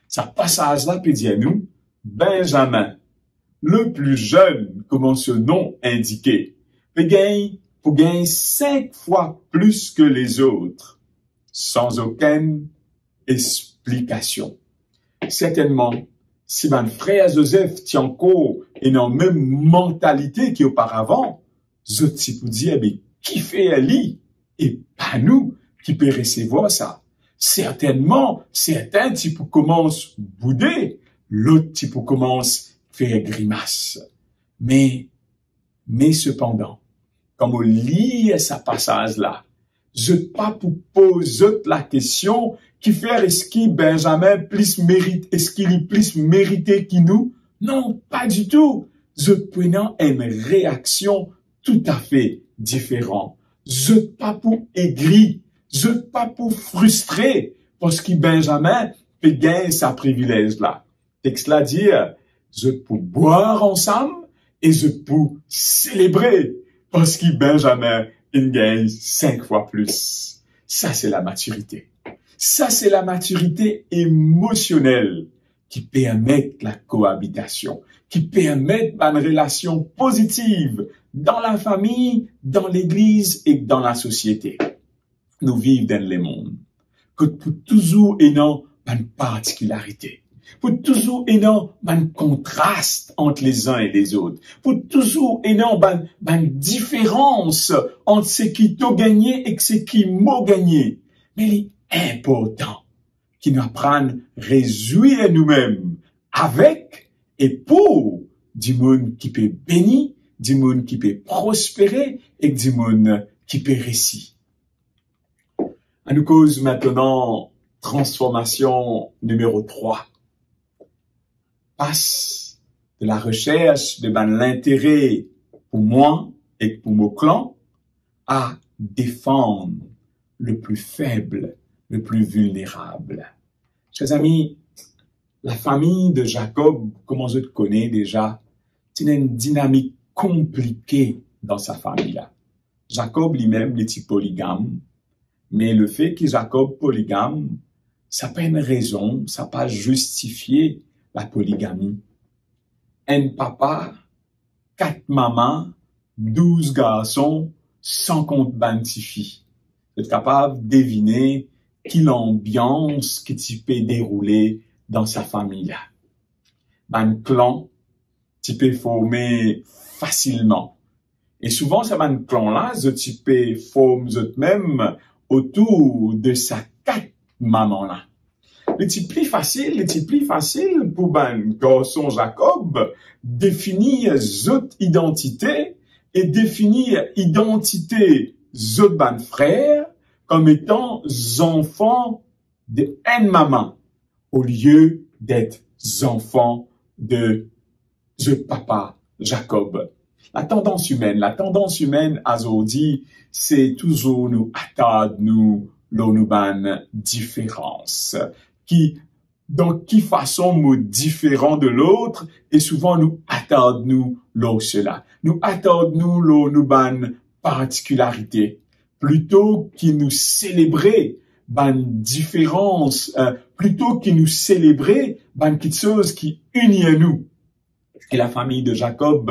Ce passage-là peut dire à nous, Benjamin, le plus jeune, comme ce nom indiquait, peut gagner 5 fois plus que les autres, sans aucune explication. Certainement, si mon frère Joseph tient encore une même mentalité qu'auparavant, je peux dire, mais qui fait Ali et pas nous qui peut recevoir ça. Certainement, certains types commencent bouder, l'autre type commence faire grimace. Mais cependant, comme on lit ce passage-là, je pas pour poser la question qui fait est-ce qu'il Benjamin plus mérite, est-ce qu'il est plus mérité que nous? Non, pas du tout. Je prenant une réaction tout à fait différente. Je pas pour aigri, je pas pour frustré, parce que Benjamin peut gagner sa privilège là. Texte là dit, je peux boire ensemble et je peux célébrer, parce que Benjamin il gagne 5 fois plus. Ça, c'est la maturité. Ça, c'est la maturité émotionnelle qui permet la cohabitation, qui permet une relation positive dans la famille, dans l'église et dans la société. Nous vivons dans le monde. Que pour toujours ayant une particularité. Pour toujours ayant un contraste entre les uns et les autres. Pour toujours ayant une différence entre ce qui t'a gagné et ce qui m'a gagné. Mais il est important qu'ils nous apprennent à réjouir nous-mêmes avec et pour du monde qui peut bénir, du monde qui peut prospérer et du monde qui peut réussir. À nous cause maintenant transformation numéro 3. Passe de la recherche de l'intérêt pour moi et pour mon clan à défendre le plus faible, le plus vulnérable. Chers amis, la famille de Jacob, comme on se connaît déjà, c'est une dynamique compliquée dans sa famille-là. Jacob lui-même était polygame, mais le fait que Jacob polygame, ça n'a pas une raison, ça n'a pas justifié la polygamie. Un papa, 4 mamans, 12 garçons, sans compte bantifi. Vous êtes capable de deviner quelle ambiance que tu peux dérouler dans sa famille-là. Un clan, tu peux former facilement. Et souvent, ce clan-là, tu peux former même autour de sa 4 mamans-là. Le petit plus facile pour un garçon Jacob définir cette identité et définir identité de frère comme étant enfants de une maman au lieu d'être enfants de papa Jacob. La tendance humaine, aujourd'hui, c'est toujours nous attendre nous l'on différence. Dans qui façon nous différent de l'autre, et souvent nous attendons nous cela. Nous attendons nous particularité. Plutôt qu'il nous célébrer différence, plutôt qu'il nous célébrer quelque chose qui unit nous. Et la famille de Jacob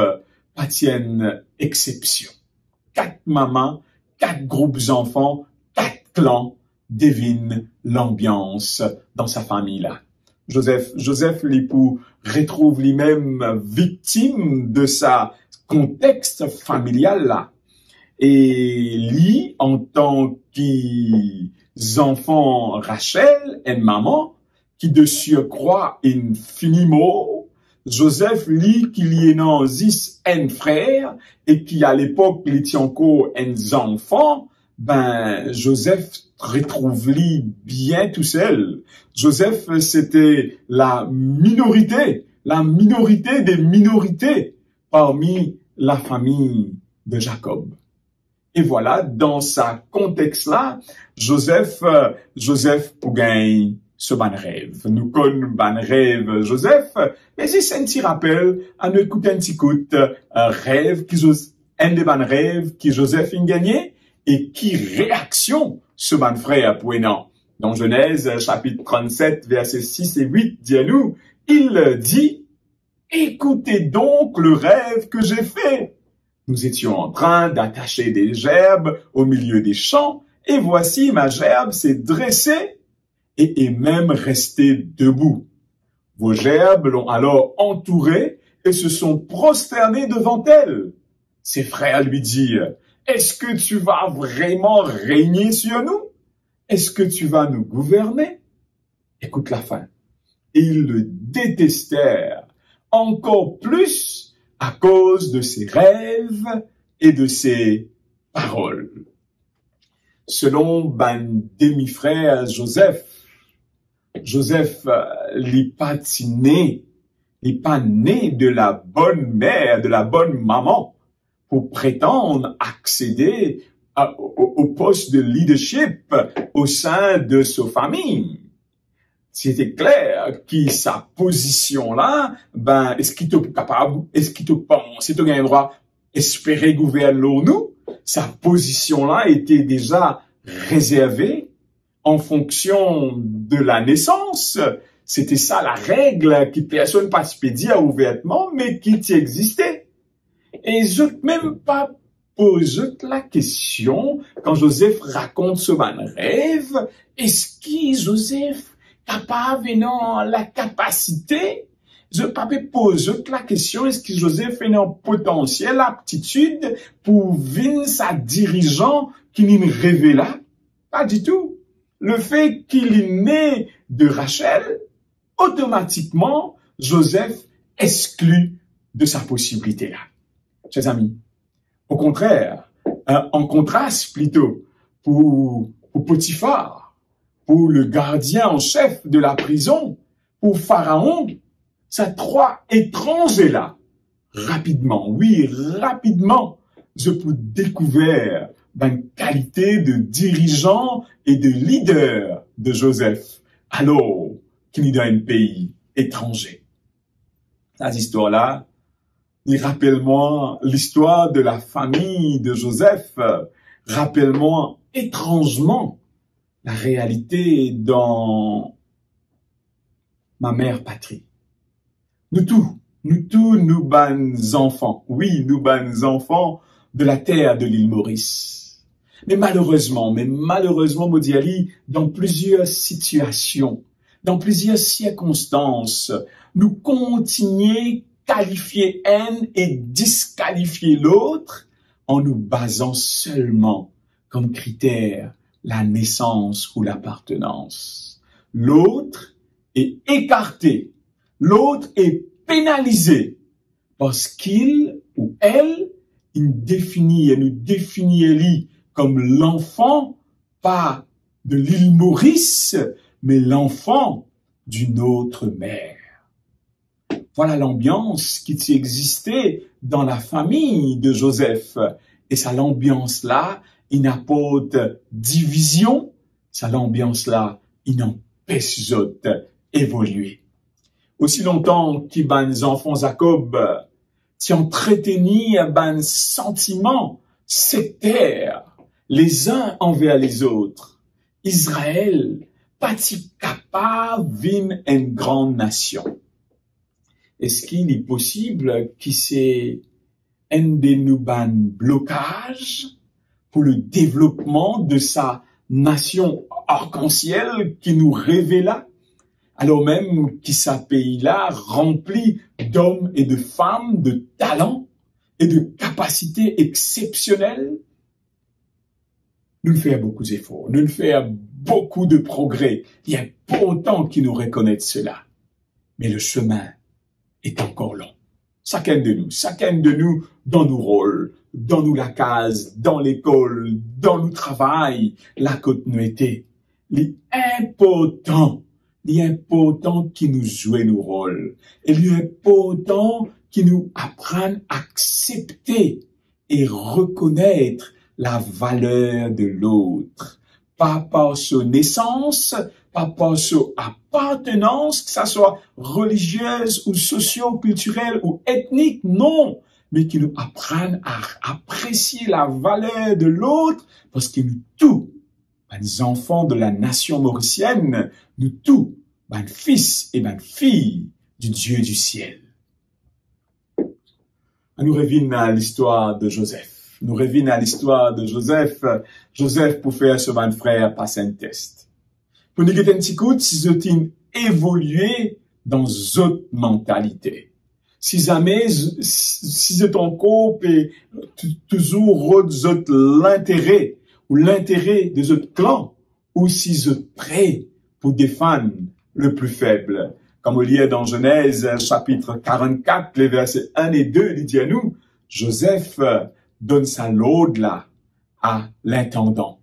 pas tienne exception. 4 mamans, 4 groupes d'enfants, 4 clans devine l'ambiance dans sa famille-là. Joseph, l'époux, retrouve lui-même victime de sa contexte familial-là. Et lui, en tant qu'enfant Rachel, une maman, qui de surcroît infiniment, Joseph, lui, qui y est dans 10 un frère, et qui à l'époque, il était encore un enfant, Joseph retrouve lui bien tout seul. Joseph, c'était la minorité des minorités parmi la famille de Jacob. Et voilà, dans sa contexte-là, Joseph pour gagner ce ban rêve. Nous connaissons ban rêve Joseph, mais c'est un petit rappel, à nous écouter un petit coup, rêve, un des ban rêve qui Joseph a gagné, et qui réaction ce ban frère pour non. Dans Genèse, chapitre 37, versets 6 et 8, dit à nous, il dit, écoutez donc le rêve que j'ai fait. Nous étions en train d'attacher des gerbes au milieu des champs, et voici ma gerbe s'est dressée et est même restée debout. Vos gerbes l'ont alors entourée et se sont prosternés devant elle. Ses frères lui dirent, est-ce que tu vas vraiment régner sur nous? Est-ce que tu vas nous gouverner? Écoute la fin. Ils le détestèrent encore plus à cause de ses rêves et de ses paroles. Selon demi-frère Joseph, n'est pas né de la bonne mère, de la bonne maman, pour prétendre accéder au poste de leadership au sein de sa famille. C'était clair que sa position-là, est-ce qu'il est capable, est-ce qu'il te pense, est-ce qu'il a le droit d'espérer gouverner nous? Sa position-là était déjà réservée en fonction de la naissance. C'était ça la règle qui personne pas se dire ouvertement, mais qui existait. Et je même pas posé la question quand Joseph raconte ce rêve. Est-ce que Joseph capable non la capacité? Je pas poser la question, est-ce que Joseph a un potentiel aptitude pour venir sa dirigeant qui nous révèle là? Pas du tout. Le fait qu'il est né de Rachel, automatiquement, Joseph exclut de sa possibilité-là. Chers amis, au contraire, en contraste plutôt, pour Potiphar, pour le gardien en chef de la prison, pour Pharaon, ces trois étrangers-là, rapidement, je peux découvrir une qualité de dirigeant et de leader de Joseph, alors qu'il est dans un pays étranger. Cette histoire-là, rappelle-moi l'histoire de la famille de Joseph, rappelle-moi étrangement la réalité dans ma mère patrie. Nous ban enfants. Oui, nous ban enfants de la terre de l'île Maurice. Mais malheureusement, Modiali, dans plusieurs situations, dans plusieurs circonstances, nous continuons qualifier un et disqualifier l'autre en nous basant seulement comme critère la naissance ou l'appartenance. L'autre est écarté. L'autre est pénalisé parce qu'il ou elle nous définit comme l'enfant, pas de l'île Maurice, mais l'enfant d'une autre mère. Voilà l'ambiance qui existait dans la famille de Joseph. Et ça, l'ambiance-là, il apporte division. Ça, l'ambiance-là, il empêche d'autres évoluer. Aussi longtemps qu'il ban enfants Jacob, qui entretenir un sentiment sectaire les uns envers les autres, Israël pas capable d'une une grande nation. Est-ce qu'il est possible qu'il c'est un de nos blocages pour le développement de sa nation arc-en-ciel qui nous révéla? Alors même que sa pays-là rempli d'hommes et de femmes, de talents et de capacités exceptionnelles, nous faisons beaucoup d'efforts, nous faisons beaucoup de progrès. Il y a pas autant qui nous reconnaissent cela. Mais le chemin est encore long. Chacun de nous dans nos rôles, dans nos la case, dans l'école, dans nos travail, la côte nous était. L'important qui nous joue nos rôles. Et l'important qui nous apprenne à accepter et reconnaître la valeur de l'autre. Pas par sa naissance, pas par sa appartenance, que ça soit religieuse ou socio-culturelle ou ethnique, non. Mais qui nous apprenne à apprécier la valeur de l'autre parce que nous tous, les enfants de la nation mauricienne, nous tous, ben fils et ben filles du Dieu du ciel. Nous revenons à l'histoire de Joseph. Joseph pour faire ce ban frère passer un test. Pour nous dire un petit coup, si vous évolué dans autre mentalité. Si jamais, si vous êtes en couple et toujours l'intérêt ou l'intérêt des autres clans, ou si vous êtes prêt pour défendre le plus faible. Comme on lit dans Genèse, chapitre 44, les versets 1 et 2, il dit à nous, Joseph donne sa laude là à l'intendant.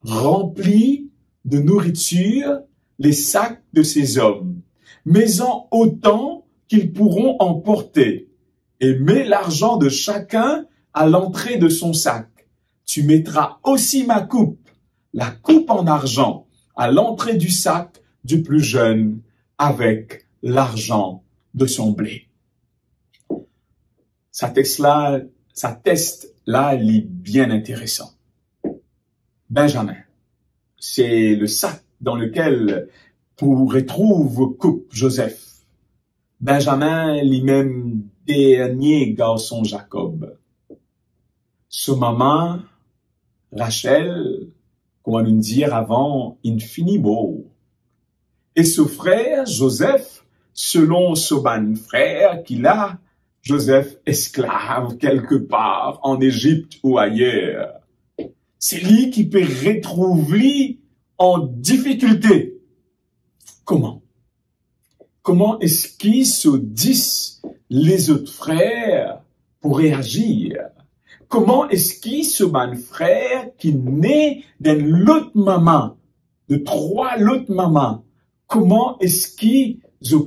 Remplit de nourriture les sacs de ces hommes, mets-en autant qu'ils pourront emporter, et mets l'argent de chacun à l'entrée de son sac. Tu mettras aussi ma coupe, la coupe en argent, à l'entrée du sac du plus jeune, avec l'argent de son blé. Ça teste là, il est bien intéressant. Benjamin, c'est le sac dans lequel on retrouve coupe Joseph. Benjamin, lui-même, dernier garçon Jacob. Ce maman, Rachel, comment nous dire avant, infiniment. Et ce frère, Joseph, selon ce ban frère qu'il a, Joseph esclave quelque part en Égypte ou ailleurs. C'est lui qui peut retrouver en difficulté. Comment? Comment est-ce qu'ils se disent les autres frères pour réagir? Comment est-ce qu'ils se ban frère qui naît d'une autre maman, de 3 autres mamans? Comment est-ce qu'ils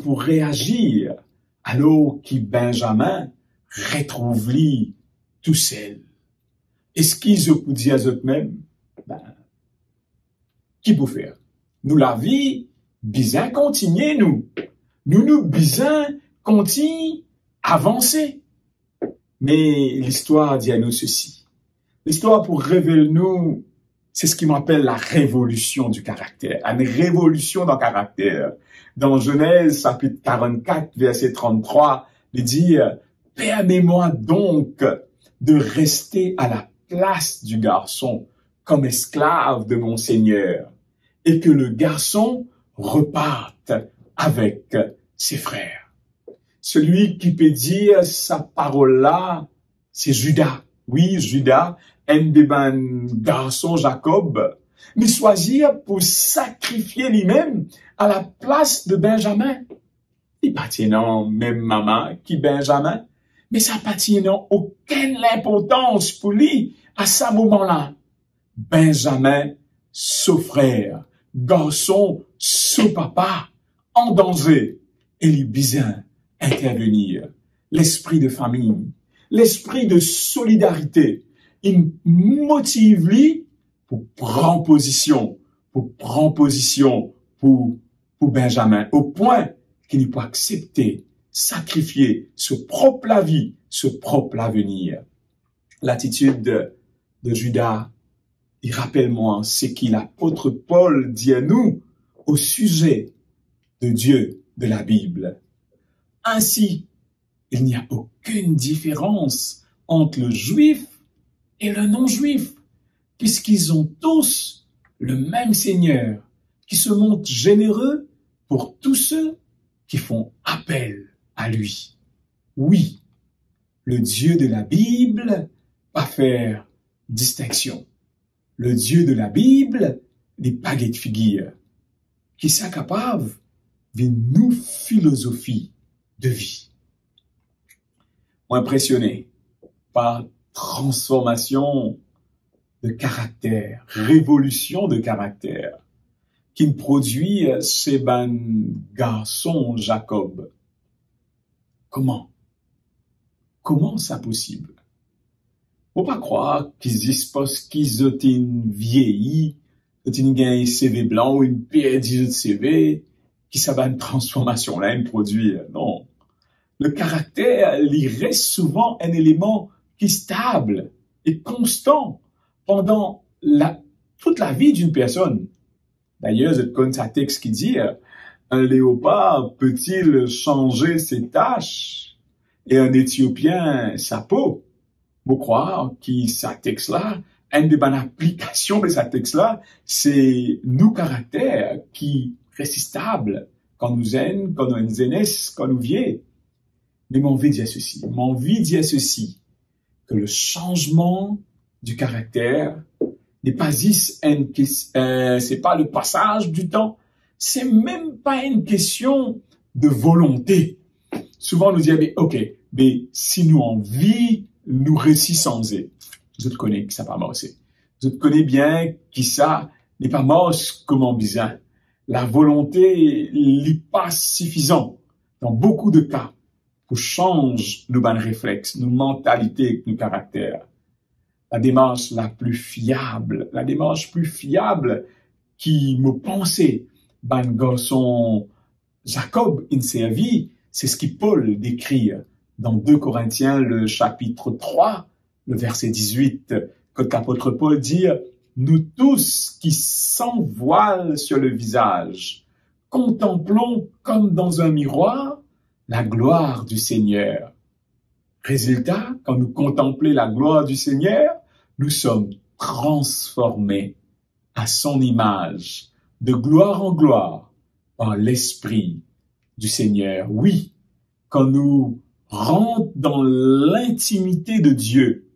pourraient réagir alors que Benjamin retrouve lui tout seul? Est-ce qu'ils peuvent dire à eux-mêmes, qui peut faire? Nous la vie, bien continuer nous bien continuer avancer. Mais l'histoire dit à nous ceci. L'histoire pour révéler nous, c'est ce qui m'appelle la révolution du caractère. Une révolution dans le caractère. Dans Genèse, chapitre 44, verset 33, il dit, « Permets-moi donc de rester à la place du garçon comme esclave de mon Seigneur, et que le garçon reparte avec ses frères. » Celui qui peut dire sa parole-là, c'est Judas. Oui, Judas, un des garçons Jacob, mais choisir pour sacrifier lui-même à la place de Benjamin. Il appartient même maman qui Benjamin, mais ça appartient aucune importance pour lui à ce moment-là. Benjamin, son frère, garçon, son papa, en danger, et lui besoin intervenir. L'esprit de famille, l'esprit de solidarité, il motive lui pour prendre position pour Benjamin, au point qu'il ne peut accepter, sacrifier ce propre la vie, ce propre l'avenir. L'attitude de Judas, il rappelle-moi ce que l'apôtre Paul dit à nous au sujet de Dieu de la Bible. Ainsi, il n'y a aucune différence entre le juif et le non-juif, puisqu'ils ont tous le même Seigneur, qui se montre généreux pour tous ceux qui font appel à lui. Oui, le Dieu de la Bible va faire distinction. Le Dieu de la Bible n'est pas de figure, qui est capable d'une nouvelle philosophie de vie. Impressionné par transformation de caractère, révolution de caractère, qui produit ces garçons Jacob. Comment ça possible? Faut pas croire qu'ils disent parce qu'ils ont vieilli, qu'ils ont un CV blanc ou une perdu de CV, qui ça va une transformation là, une produit. Non. Le caractère, il reste souvent un élément qui est stable et constant pendant toute la vie d'une personne. D'ailleurs, je connais un texte qui dit, un léopard peut-il changer ses taches et un Éthiopien sa peau? Vous croire que ce texte-là, une des bonnes applications de ce texte-là, c'est nos caractères qui restent stables quand nous aimons, quand nous jeunesse, quand nous vieillons. Mais mon envie dit ceci, que le changement du caractère n'est pas c'est pas le passage du temps, c'est même pas une question de volonté. Souvent on nous dit, mais si nous envie, nous réussissons. Je te connais que ça pas mort, je te connais bien que ça n'est pas mort comme en bizarre. La volonté n'est pas suffisante dans beaucoup de cas pour changer nos bons réflexes, nos mentalités, nos caractères. La démarche plus fiable qui me pensait, garçon Jacob in servi, c'est ce que Paul décrit dans 2 Corinthiens, le chapitre 3, le verset 18, quand l'apôtre Paul dit « Nous tous qui sans voile sur le visage, contemplons comme dans un miroir la gloire du Seigneur. » Résultat, quand nous contemplons la gloire du Seigneur, nous sommes transformés à son image, de gloire en gloire, par l'Esprit du Seigneur. Oui, quand nous rentrons dans l'intimité de Dieu,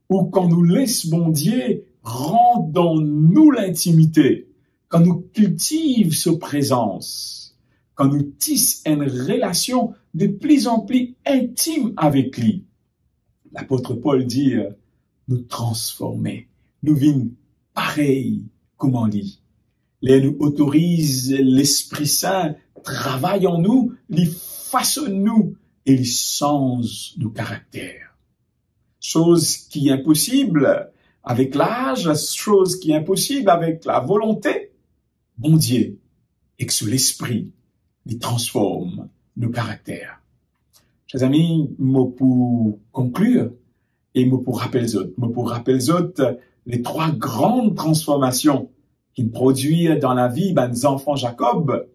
ou quand nous laissons bon Dieu rentrer dans nous l'intimité, quand nous cultivons sa présence, quand nous tissons une relation de plus en plus intime avec lui, l'apôtre Paul dit, nous transformer, nous vîmes pareil comme en lui. Il nous autorise l'Esprit Saint travaille en nous, il façonne nous et il change nos caractères. Chose qui est impossible avec l'âge, chose qui est impossible avec la volonté. Bon Dieu, et que sous l'Esprit, il transforme nos caractères. Chers amis, moi pour conclure, et moi pour rappeler les autres, les trois grandes transformations qui produisent dans la vie des enfants Jacob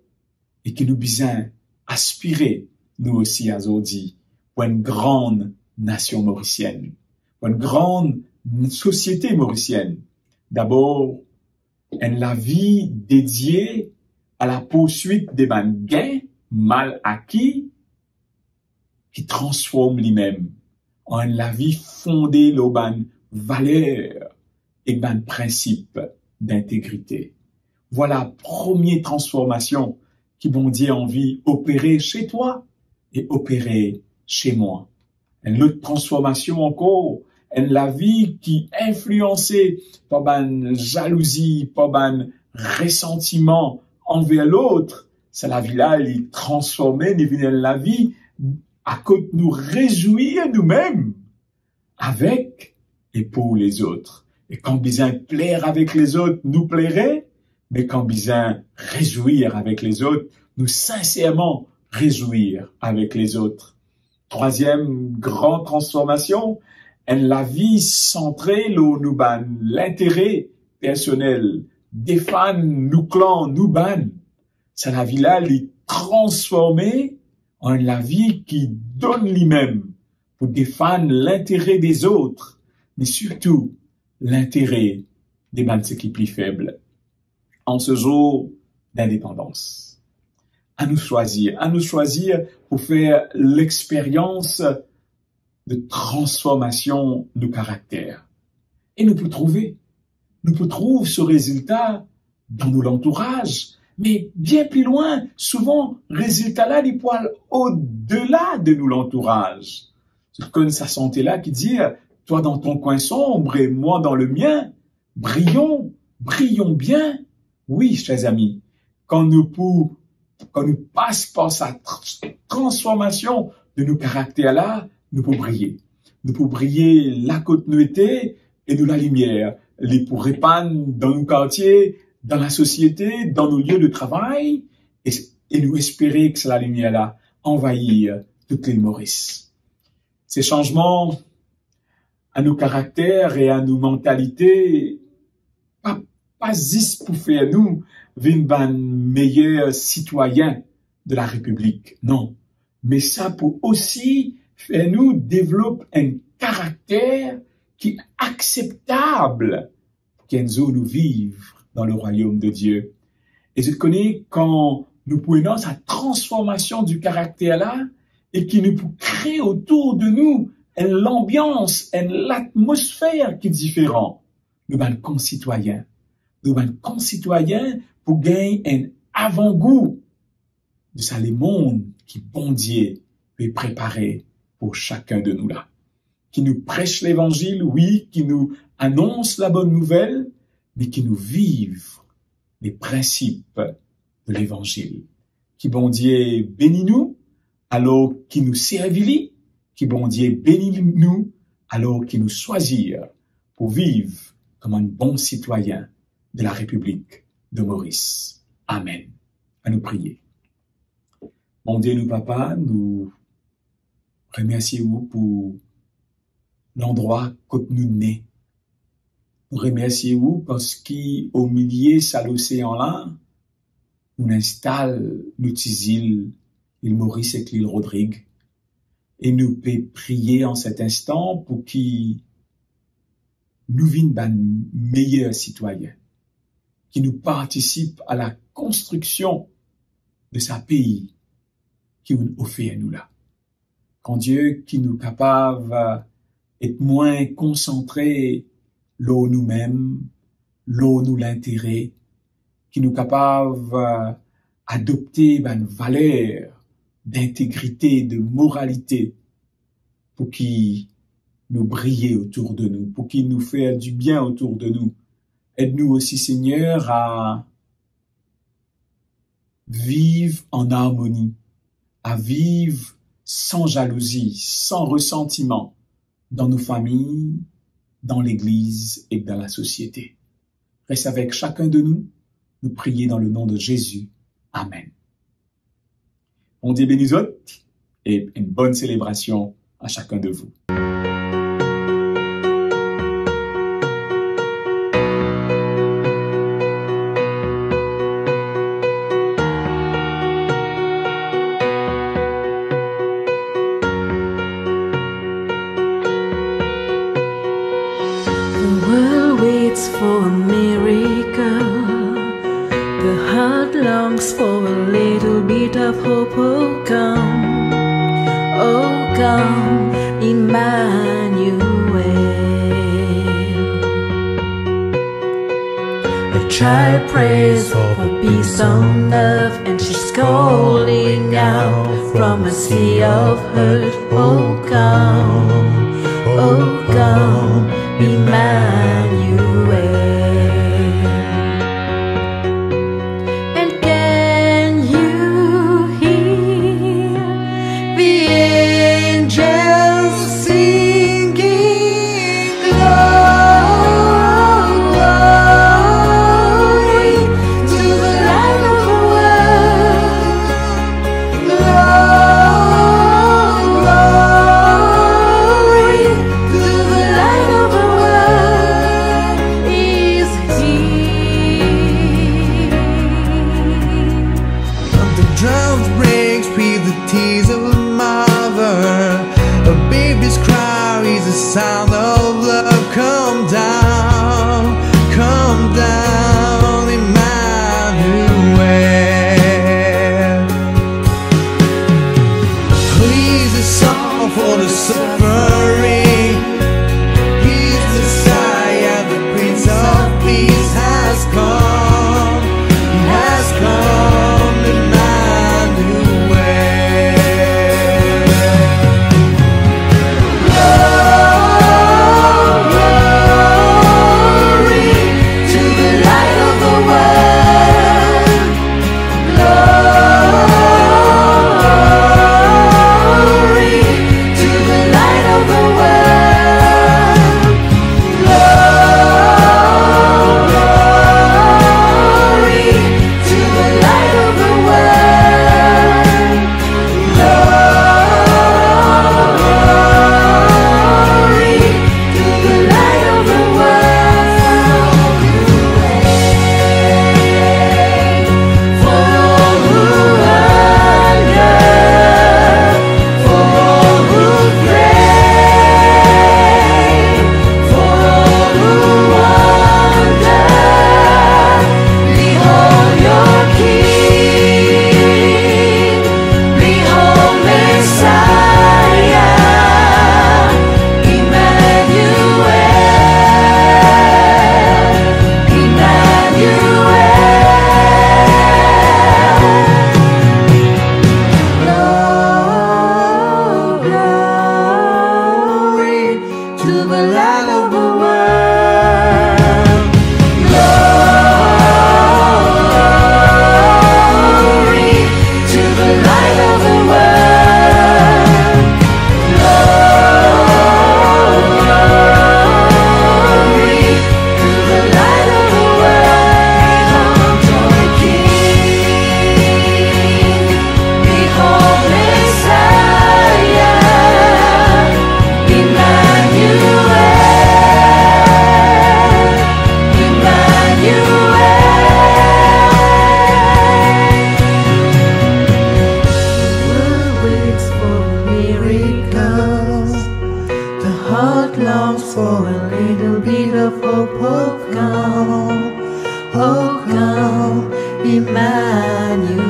et qui nous besoin aspirer, nous aussi, à aujourd'hui, pour une grande nation mauricienne, pour une grande société mauricienne. D'abord, la vie dédiée à la poursuite des gains mal acquis qui transforme lui-même en la vie fondée sur les valeurs et les principes d'intégrité. Voilà la première transformation qui bon Dieu a envie opérer chez toi et opérer chez moi. Une autre transformation encore, la vie qui est influencée par une jalousie, par un ressentiment envers l'autre, c'est la vie-là, elle est transformée, devient la vie à cause de nous réjouir nous-mêmes avec et pour les autres. Et quand besoin plaire avec les autres, nous plairait, mais quand besoin réjouir avec les autres, nous sincèrement réjouir avec les autres. Troisième grande transformation, la vie centrée sur nous l'intérêt personnel, des fans, nous clans, nous ban. C'est la vie-là, elle est transformée en la vie qui donne lui-même pour défendre l'intérêt des autres, mais surtout l'intérêt des ceux qui sont plus faibles. En ce jour d'indépendance, à nous choisir pour faire l'expérience de transformation de caractère. Et nous pouvons trouver ce résultat dans nos entourages, mais bien plus loin, souvent, résultat-là, il peut aller au-delà de nous l'entourage. C'est comme sa santé-là qui dit, toi dans ton coin sombre et moi dans le mien, brillons bien. Oui, chers amis, quand nous passons par sa transformation de nos caractères-là, nous pouvons briller. Nous pouvons briller la continuité et de la lumière. Les pour répandre dans nos quartiers, dans la société, dans nos lieux de travail, et nous espérer que la lumière-là envahir toute l'île Maurice. Ces changements à nos caractères et à nos mentalités, pas juste pour faire nous meilleurs citoyens de la République, non. Mais ça pour aussi faire nous développer un caractère qui est acceptable pour nous vivre dans le royaume de Dieu. Et je connais quand nous prenons sa transformation du caractère là et qui nous crée autour de nous l'ambiance, l'atmosphère qui est différente. Nous sommes concitoyens. Nous sommes concitoyens pour gagner un avant-goût de ça, les mondes qui bon Dieu peut préparer pour chacun de nous là. Qui nous prêche l'évangile, oui, qui nous annonce la bonne nouvelle, mais qui nous vivent les principes de l'évangile. Qui bon Dieu bénit nous, alors qu'il nous servit, qui bon Dieu bénit nous, alors qu'il nous choisit pour vivre comme un bon citoyen de la République de Maurice. Amen. À nous prier. Bon Dieu, nous, Papa, nous remercions pour l'endroit que nous nés. Nous remercions parce qu'au milieu de l'océan là, on installe nos petites îles, l'île Maurice et l'île Rodrigue. Et nous pouvons prier en cet instant pour qu'ils nous viennent meilleurs citoyens, qui nous participent à la construction de sa pays qui nous offre à nous là. Quand Dieu qui nous capable d'être moins concentrés là où nous-mêmes, là où nous l'intérêt, qui nous capable d'adopter une valeur d'intégrité, de moralité, pour qu'il nous brille autour de nous, pour qu'il nous fasse du bien autour de nous. Aide-nous aussi, Seigneur, à vivre en harmonie, à vivre sans jalousie, sans ressentiment, dans nos familles, dans l'Église et dans la société. Reste avec chacun de nous, nous prier dans le nom de Jésus. Amen. Bon Dieu bénisse et une bonne célébration à chacun de vous. The world waits for a miracle. The heart longs for a little bit of hope. Oh come, Emmanuel. The child prays for peace on earth, and she's calling out from a sea of hurt. Oh come, Emmanuel. And can you hear the angels singing? Glory to the light of the world. Glory to the light of the world is here. The drums breaks with the tears of a mother. A baby's cry is the sound of love. Come down, Emmanuel. He's a song for the suffering. He's the Messiah, the Prince of Peace has come. He has come, Emmanuel. Glory Oh, come, Emmanuel.